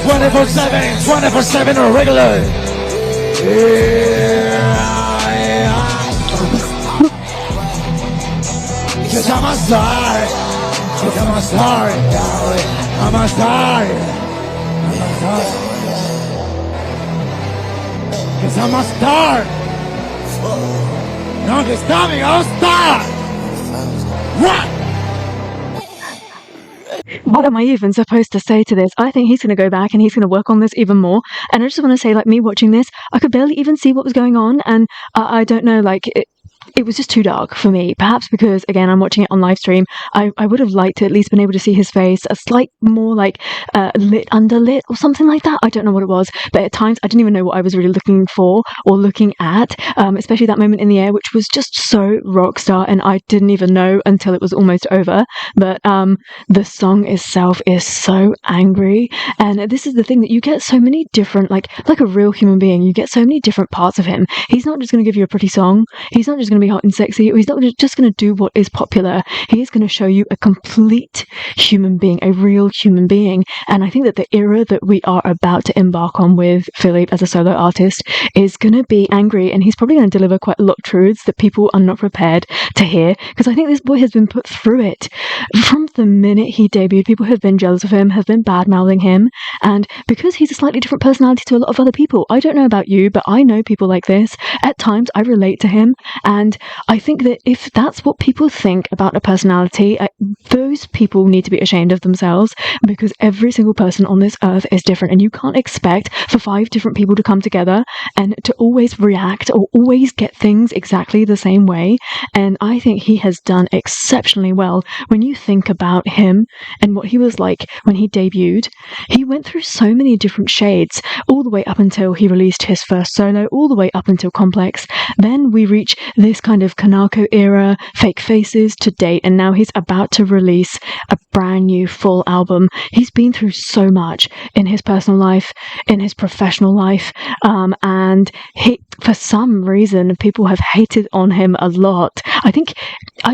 24/7 or regular. Cause I'm a star. I'm a star. I'm a star. Cause I'm a star. No, just tell me I'm a star. What? What am I even supposed to say to this? I think he's going to go back and he's going to work on this even more. And I just want to say, like, me watching this, I could barely even see what was going on. And I don't know, like, it was just too dark for me. Perhaps because, again, I'm watching it on live stream. I would have liked to at least been able to see his face a slight more like lit, underlit or something like that. I don't know what it was. But at times, I didn't even know what I was really looking for or looking at, especially that moment in the air, which was just so rock star. And I didn't even know until it was almost over. But the song itself is so angry. And this is the thing that you get so many different, like a real human being, you get so many different parts of him. He's not just going to give you a pretty song. He's not just going to be hot and sexy, or he's not just going to do what is popular. He is going to show you a complete human being, a real human being. And I think that the era that we are about to embark on with Philippe as a solo artist is going to be angry, and he's probably going to deliver quite a lot of truths that people are not prepared to hear, because I think this boy has been put through it. From the minute he debuted, people have been jealous of him, have been bad-mouthing him, and because he's a slightly different personality to a lot of other people, I don't know about you, but I know people like this. At times, I relate to him, and I think that if that's what people think about a personality, those people need to be ashamed of themselves, because every single person on this earth is different, and you can't expect for 5 different people to come together and to always react or always get things exactly the same way. And I think he has done exceptionally well. When you think about him and what he was like when he debuted, he went through so many different shades, all the way up until he released his first solo, all the way up until Complex. Then we reach this kind of Kanako era, Fake Faces to date, and now he's about to release a brand new full album. He's been through so much in his personal life, in his professional life, and for some reason, people have hated on him a lot. I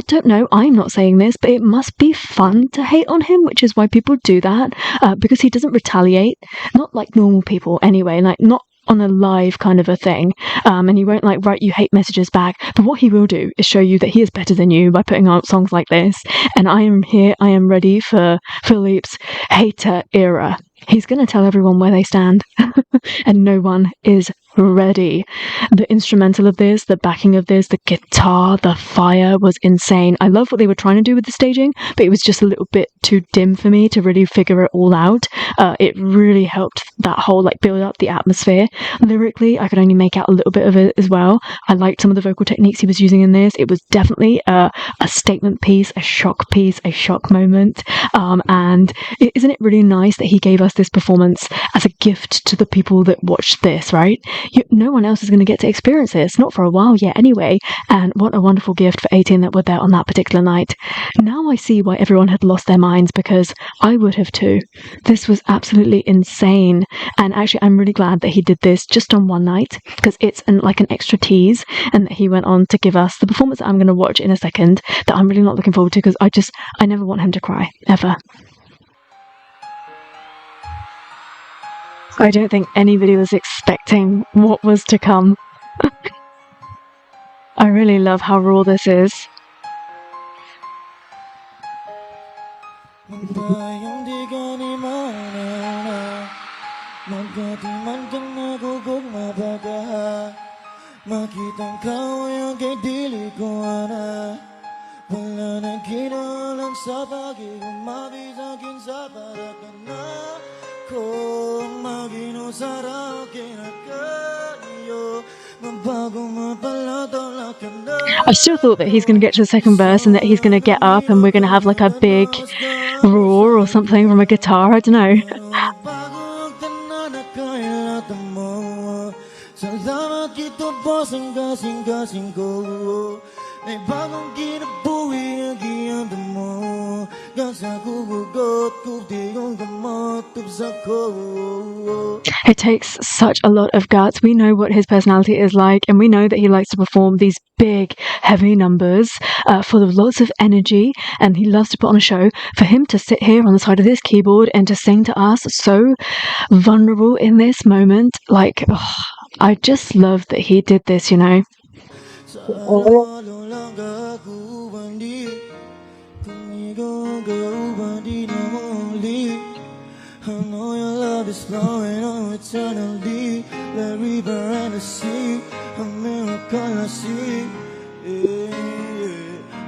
don't know, I'm not saying this, but it must be fun to hate on him, which is why people do that, because he doesn't retaliate, not like normal people anyway, like not on a live kind of a thing, and he won't like write you hate messages back, but what he will do is show you that he is better than you by putting out songs like this. And I am here, I am ready for Philippe's hater era. He's going to tell everyone where they stand, and no one is ready. The instrumental of this, the backing of this, the guitar, the fire was insane. I love what they were trying to do with the staging, but it was just a little bit too dim for me to really figure it all out. It really helped that whole like build up the atmosphere. Lyrically, I could only make out a little bit of it as well. I liked some of the vocal techniques he was using in this. It was definitely a statement piece, a shock moment. And isn't it really nice that he gave us this performance as a gift to the people that watched this, right? No one else is going to get to experience this, not for a while yet anyway, and what a wonderful gift for 18 that were there on that particular night. Now I see why everyone had lost their minds, because I would have too. This was absolutely insane, and actually I'm really glad that he did this just on one night, because it's like an extra tease, and that he went on to give us the performance that I'm going to watch in a second, that I'm really not looking forward to, because I never want him to cry, ever. I don't think anybody was expecting what was to come. I really love how raw this is. I still thought that he's going to get to the second verse and that he's going to get up and we're going to have like a big roar or something from a guitar. I don't know. It takes such a lot of guts. We know what his personality is like, and we know that he likes to perform these big, heavy numbers full of lots of energy, and he loves to put on a show. For him to sit here on the side of this keyboard and to sing to us so vulnerable in this moment, like, oh, I just love that he did this, you know. I know your love is flowing on eternally. The river and the sea, a miracle I see.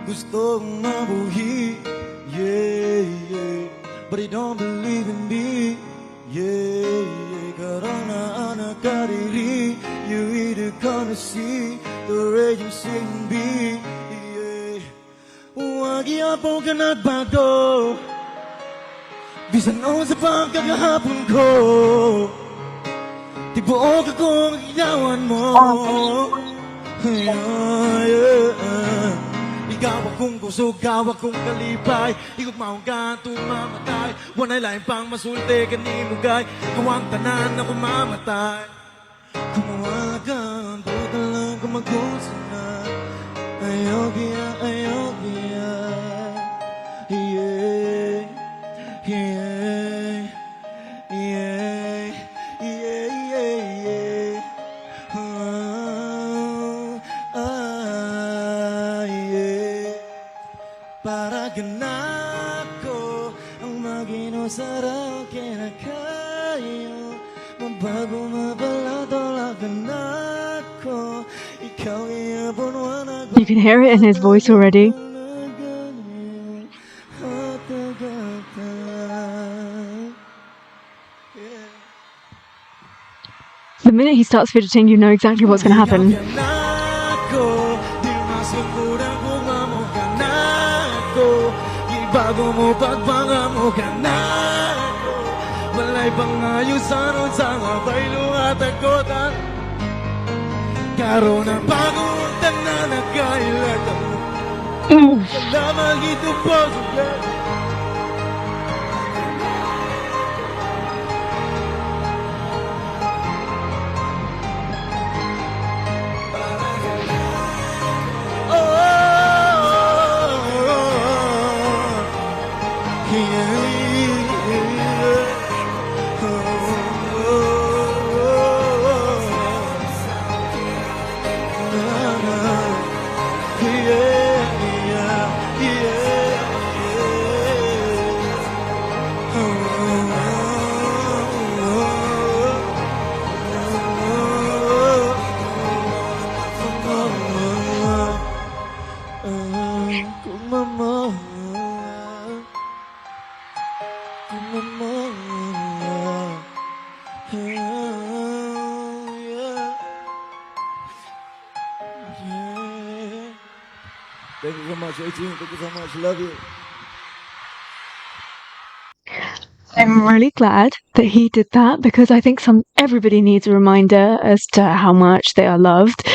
Gusto kong mabuhi, but he don't believe in me. Karana na kariri, you either gonna see the raging singing bee. Wagi apong ka nagbago, bisan noon sa pagkakahapon ko, di buog akong iyawan mo. Ikaw akong kusog, ikaw akong kalipay, ikot maong kantong mamatay. Wanay lain pang masulti kanimugay, kawang tanan ako mamatay. Kumawala ka, buta lang kumagusa na. Ayogya, ayogya, para ganako ang magino sarap kinakayo, mabago mabalatolak ganako, ikaw iyabon wanag. You can hear it in his voice already. The minute he starts fidgeting, you know exactly what's going to happen. Bago mo pagpangamo ka na ako, walay pangayusan o sa kabaylo at agotan. Karoon ang bagong tanan na kailatan mo, salamat ito po sa Thank you so much, 18. Thank you so much. Love you. I'm really glad that he did that because I think everybody needs a reminder as to how much they are loved.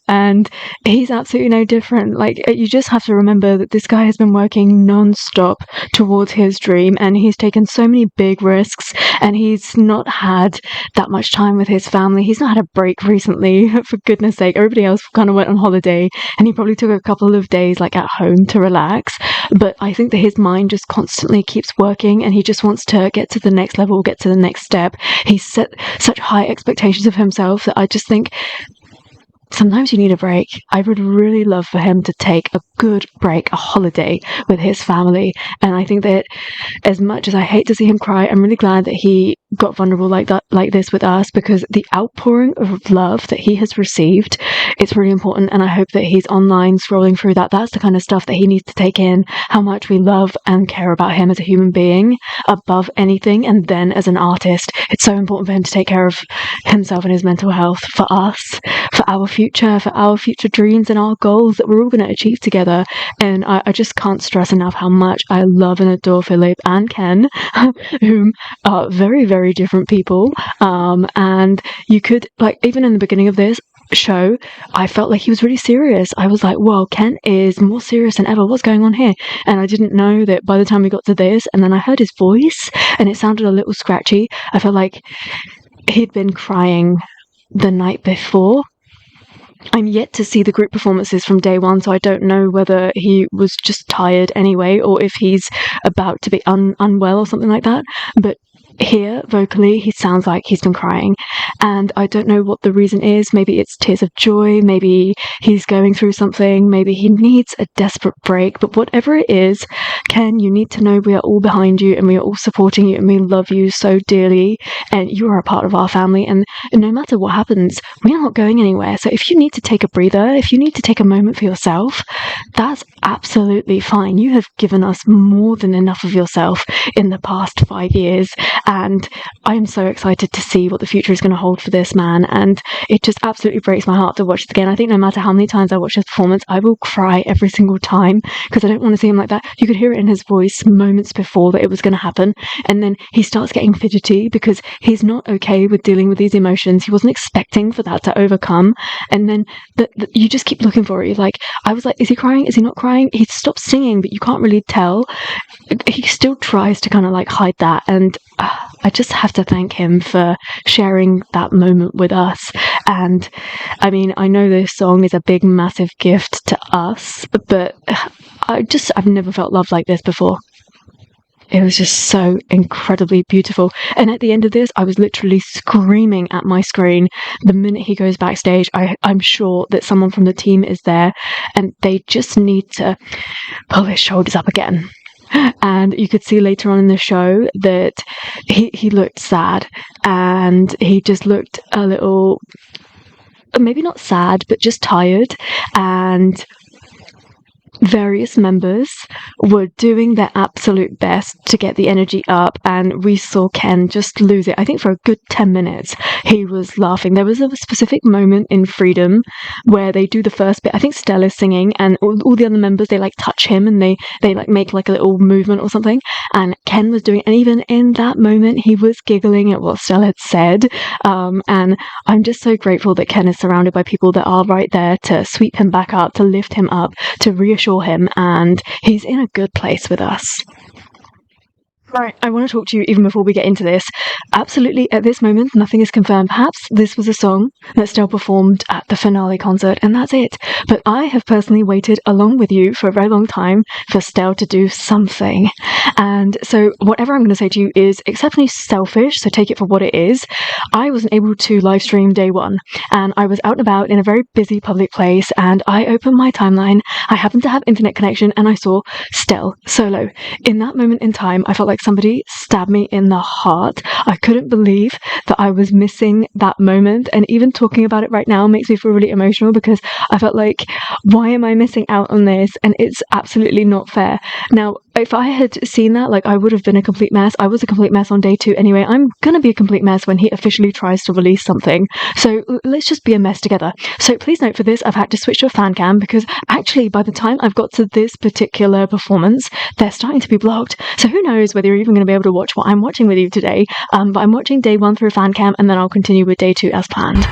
And he's absolutely no different. Like, you just have to remember that this guy has been working non-stop towards his dream, and he's taken so many big risks, and he's not had that much time with his family. He's not had a break recently, for goodness sake. Everybody else kind of went on holiday, and he probably took a couple of days like at home to relax. But I think that his mind just constantly keeps working, and he just wants to get to the next level, get to the next step. He's set such high expectations of himself that I just think sometimes you need a break. I would really love for him to take a good break, a holiday with his family. And I think that as much as I hate to see him cry, I'm really glad that he got vulnerable like this with us, because the outpouring of love that he has received, it's really important. And I hope that he's online scrolling through that. That's the kind of stuff that he needs to take in, how much we love and care about him as a human being above anything. And then as an artist, it's so important for him to take care of himself and his mental health for us, for our future dreams and our goals that we're all going to achieve together. And I just can't stress enough how much I love and adore Philip and Ken, whom are very, very different people. And you could, like, even in the beginning of this show, I felt like he was really serious. I was like, whoa, Ken is more serious than ever. What's going on here? And I didn't know that by the time we got to this, and then I heard his voice and it sounded a little scratchy. I felt like he'd been crying the night before. I'm yet to see the group performances from day one, so I don't know whether he was just tired anyway, or if he's about to be unwell or something like that. But here, vocally, he sounds like he's been crying. And I don't know what the reason is. Maybe it's tears of joy. Maybe he's going through something. Maybe he needs a desperate break. But whatever it is, Ken, you need to know we are all behind you and we are all supporting you and we love you so dearly. And you are a part of our family. And no matter what happens, we are not going anywhere. So if you need to take a breather, if you need to take a moment for yourself, that's absolutely fine. You have given us more than enough of yourself in the past 5 years. And I'm so excited to see what the future is going to hold for this man. And it just absolutely breaks my heart to watch it again. I think no matter how many times I watch his performance, I will cry every single time because I don't want to see him like that. You could hear it in his voice moments before that it was going to happen. And then he starts getting fidgety because he's not okay with dealing with these emotions. He wasn't expecting for that to overcome. And then you just keep looking for it. You're like, I was like, is he crying? Is he not crying? He stopped singing, but you can't really tell. He still tries to kind of like hide that. And I just have to thank him for sharing that moment with us. And I mean, I know this song is a big, massive gift to us, but I've never felt love like this before. It was just so incredibly beautiful. And at the end of this, I was literally screaming at my screen. The minute he goes backstage, I'm sure that someone from the team is there and they just need to pull his shoulders up again. And you could see later on in the show that he looked sad and he just looked a little, maybe not sad, but just tired. And various members were doing their absolute best to get the energy up, and we saw Ken just lose it. I think for a good 10 minutes he was laughing. There was a specific moment in Freedom where they do the first bit. I think Stella's singing and all the other members, they like touch him and they like make like a little movement or something, and Ken was doing it, and even in that moment he was giggling at what Stella had said. And I'm just so grateful that Ken is surrounded by people that are right there to sweep him back up, to lift him up, to reassure him, and he's in a good place with us. Right, I want to talk to you even before we get into this. Absolutely, at this moment, nothing is confirmed. Perhaps this was a song that Stell performed at the finale concert, and that's it. But I have personally waited along with you for a very long time for Stell to do something. And so, whatever I'm going to say to you is exceptionally selfish, so take it for what it is. I wasn't able to live stream day one, and I was out and about in a very busy public place, and I opened my timeline. I happened to have internet connection, and I saw Stell Solo. In that moment in time, I felt like somebody stabbed me in the heart. I couldn't believe that I was missing that moment, and even talking about it right now makes me feel really emotional because I felt like, why am I missing out on this? And it's absolutely not fair. Now, if I had seen that, like, I would have been a complete mess. I was a complete mess on day 2 anyway. I'm gonna be a complete mess when he officially tries to release something. So let's just be a mess together. So please note for this, I've had to switch to a fan cam because actually by the time I've got to this particular performance, they're starting to be blocked. So who knows whether you're even going to be able to watch what I'm watching with you today. But I'm watching day 1 through fan cam, and then I'll continue with day 2 as planned.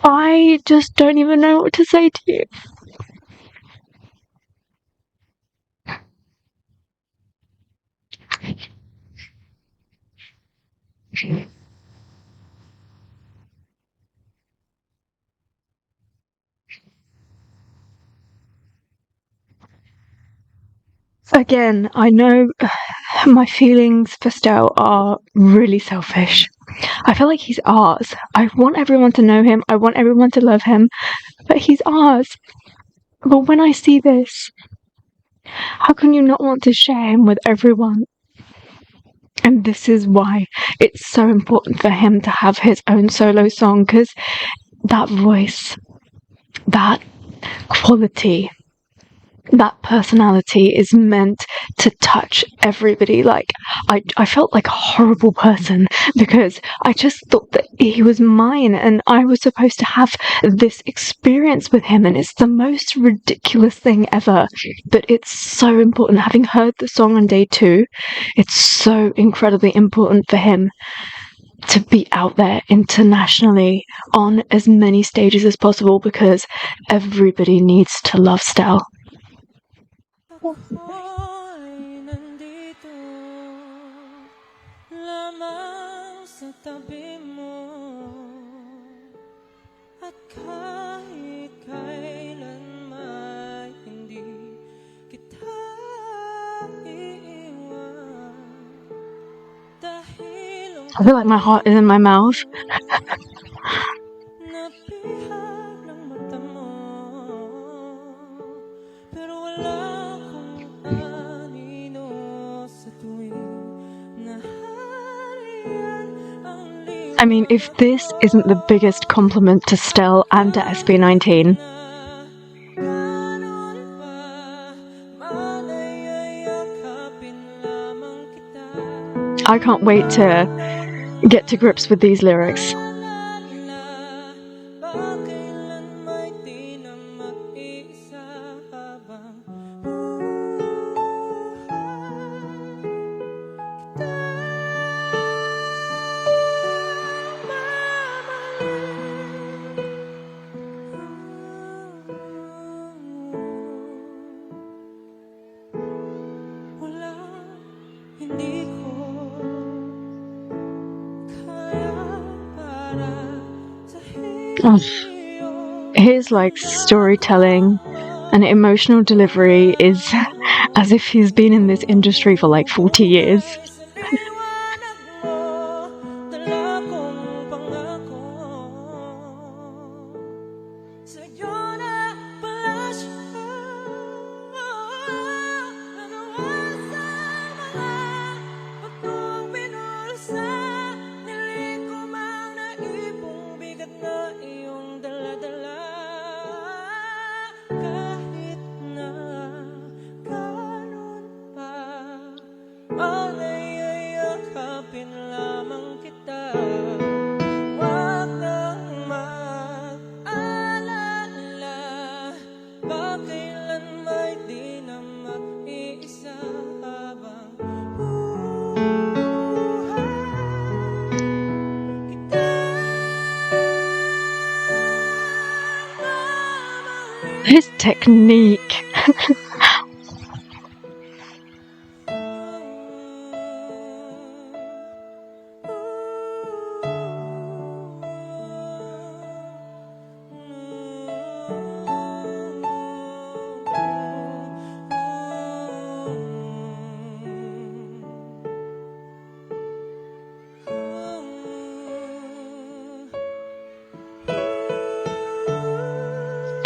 I just don't even know what to say to you. Again, I know my feelings for Stel are really selfish. I feel like he's ours. I want everyone to know him. I want everyone to love him. But he's ours. But when I see this, how can you not want to share him with everyone? And this is why it's so important for him to have his own solo song, because that voice, that quality, that personality is meant to touch everybody. Like, I felt like a horrible person because I just thought that he was mine and I was supposed to have this experience with him, and it's the most ridiculous thing ever. But it's so important. Having heard the song on day 2, it's so incredibly important for him to be out there internationally on as many stages as possible, because everybody needs to love Stel. Ako'y nandito lamang sa tabi mo, at kahit kailan may hindi kita iiwan, dahil I feel like my heart is in my mouth. napihag ng mata mo, pero wala akong anino sa tuwing nahariyan ang I mean, if this isn't the biggest compliment to Stel and to SB19, ganon pa malay ay yakapin lamang kita. I can't wait to get to grips with these lyrics. Bakailan may di na mag-isa habang wala, hindi ko kaya para sa His like storytelling and emotional delivery is as if he's been in this industry for like 40 years. liwanag mo, dala kong pangako. Sa'yo na pala siya, nanawa sa mga pagkong binulsa. Niling ko mang naipong bigat na iyong dala-dala. Kahit na ganon pa, malay ay yakapin lamang kita. Huwag nang mag-alala, bakailan may di na mag-iisa habang buhay kita mamahalin. His technique.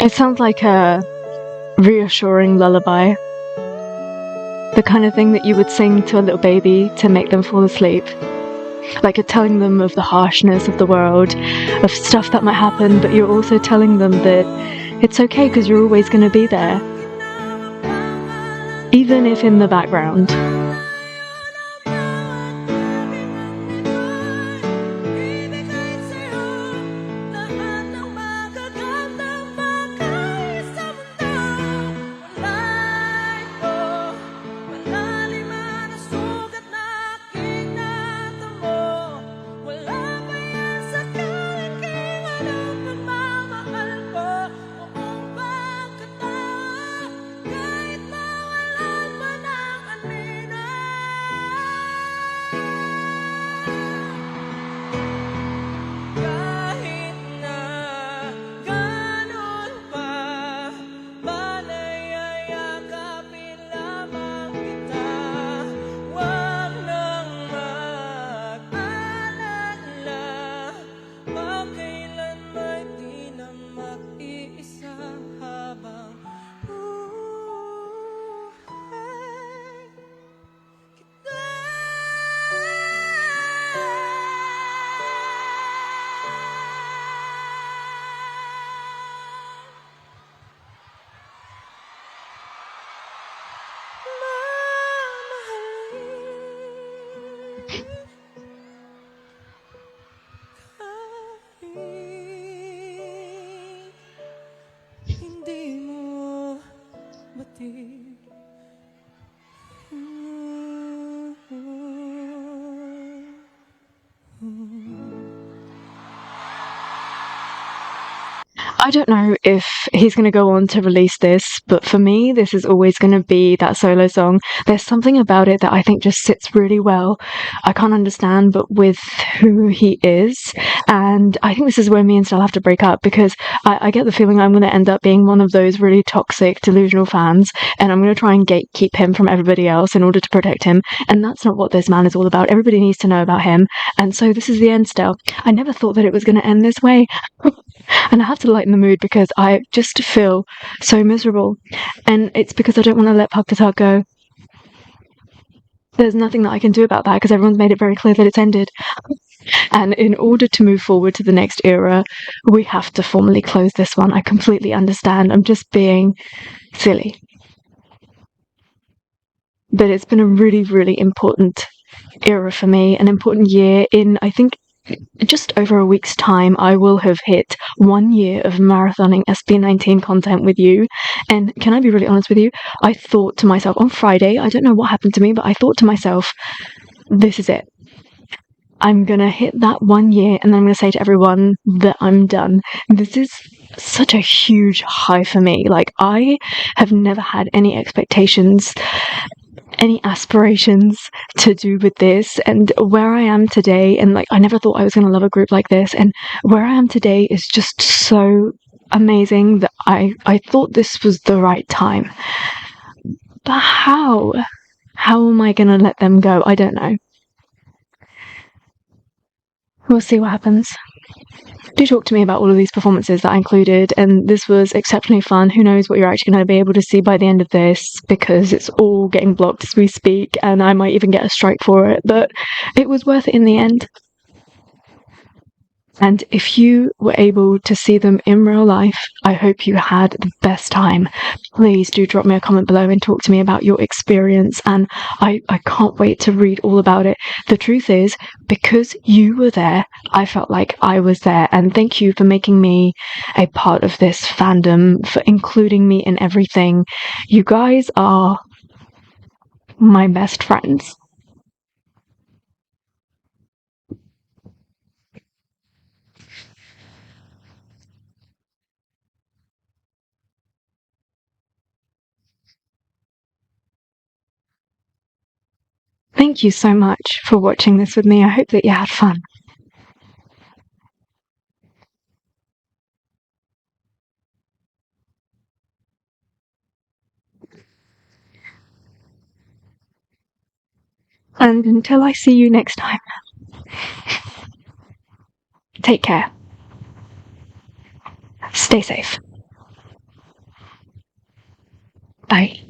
It sounds like a reassuring lullaby. The kind of thing that you would sing to a little baby to make them fall asleep. Like you're telling them of the harshness of the world, of stuff that might happen, but you're also telling them that it's okay because you're always going to be there. Even if in the background. I don't know if he's going to go on to release this, but for me, this is always going to be that solo song. There's something about it that I think just sits really well. I can't understand, but with who he is. And I think this is where me and Stella have to break up, because I get the feeling I'm going to end up being one of those really toxic, delusional fans, and I'm going to try and gatekeep him from everybody else in order to protect him. And that's not what this man is all about. Everybody needs to know about him. And so this is the end, Stella. I never thought that it was going to end this way. And I have to lighten the mood because I just feel so miserable. And it's because I don't want to let PAGTATAG go. There's nothing that I can do about that because everyone's made it very clear that it's ended. And in order to move forward to the next era, we have to formally close this one. I completely understand. I'm just being silly. But it's been a really, really important era for me, an important year. In, I think, just over a week's time, I will have hit 1 year of marathoning SB19 content with you. And can I be really honest with you? I thought to myself on Friday, I don't know what happened to me, but I thought to myself, this is it. I'm gonna hit that 1 year and then I'm gonna say to everyone that I'm done. This is such a huge high for me. Like, I have never had any expectations, any aspirations to do with this, and where I am today, and like I never thought I was going to love a group like this, and where I am today is just so amazing that I thought this was the right time. But how am I going to let them go? I don't know. We'll see what happens. Do talk to me about all of these performances that I included, and this was exceptionally fun. Who knows what you're actually going to be able to see by the end of this, because it's all getting blocked as we speak, and I might even get a strike for it, but it was worth it in the end. And if you were able to see them in real life, I hope you had the best time. Please do drop me a comment below and talk to me about your experience. And I can't wait to read all about it. The truth is, because you were there, I felt like I was there. And thank you for making me a part of this fandom, for including me in everything. You guys are my best friends. Thank you so much for watching this with me. I hope that you had fun. And until I see you next time, take care. Stay safe. Bye.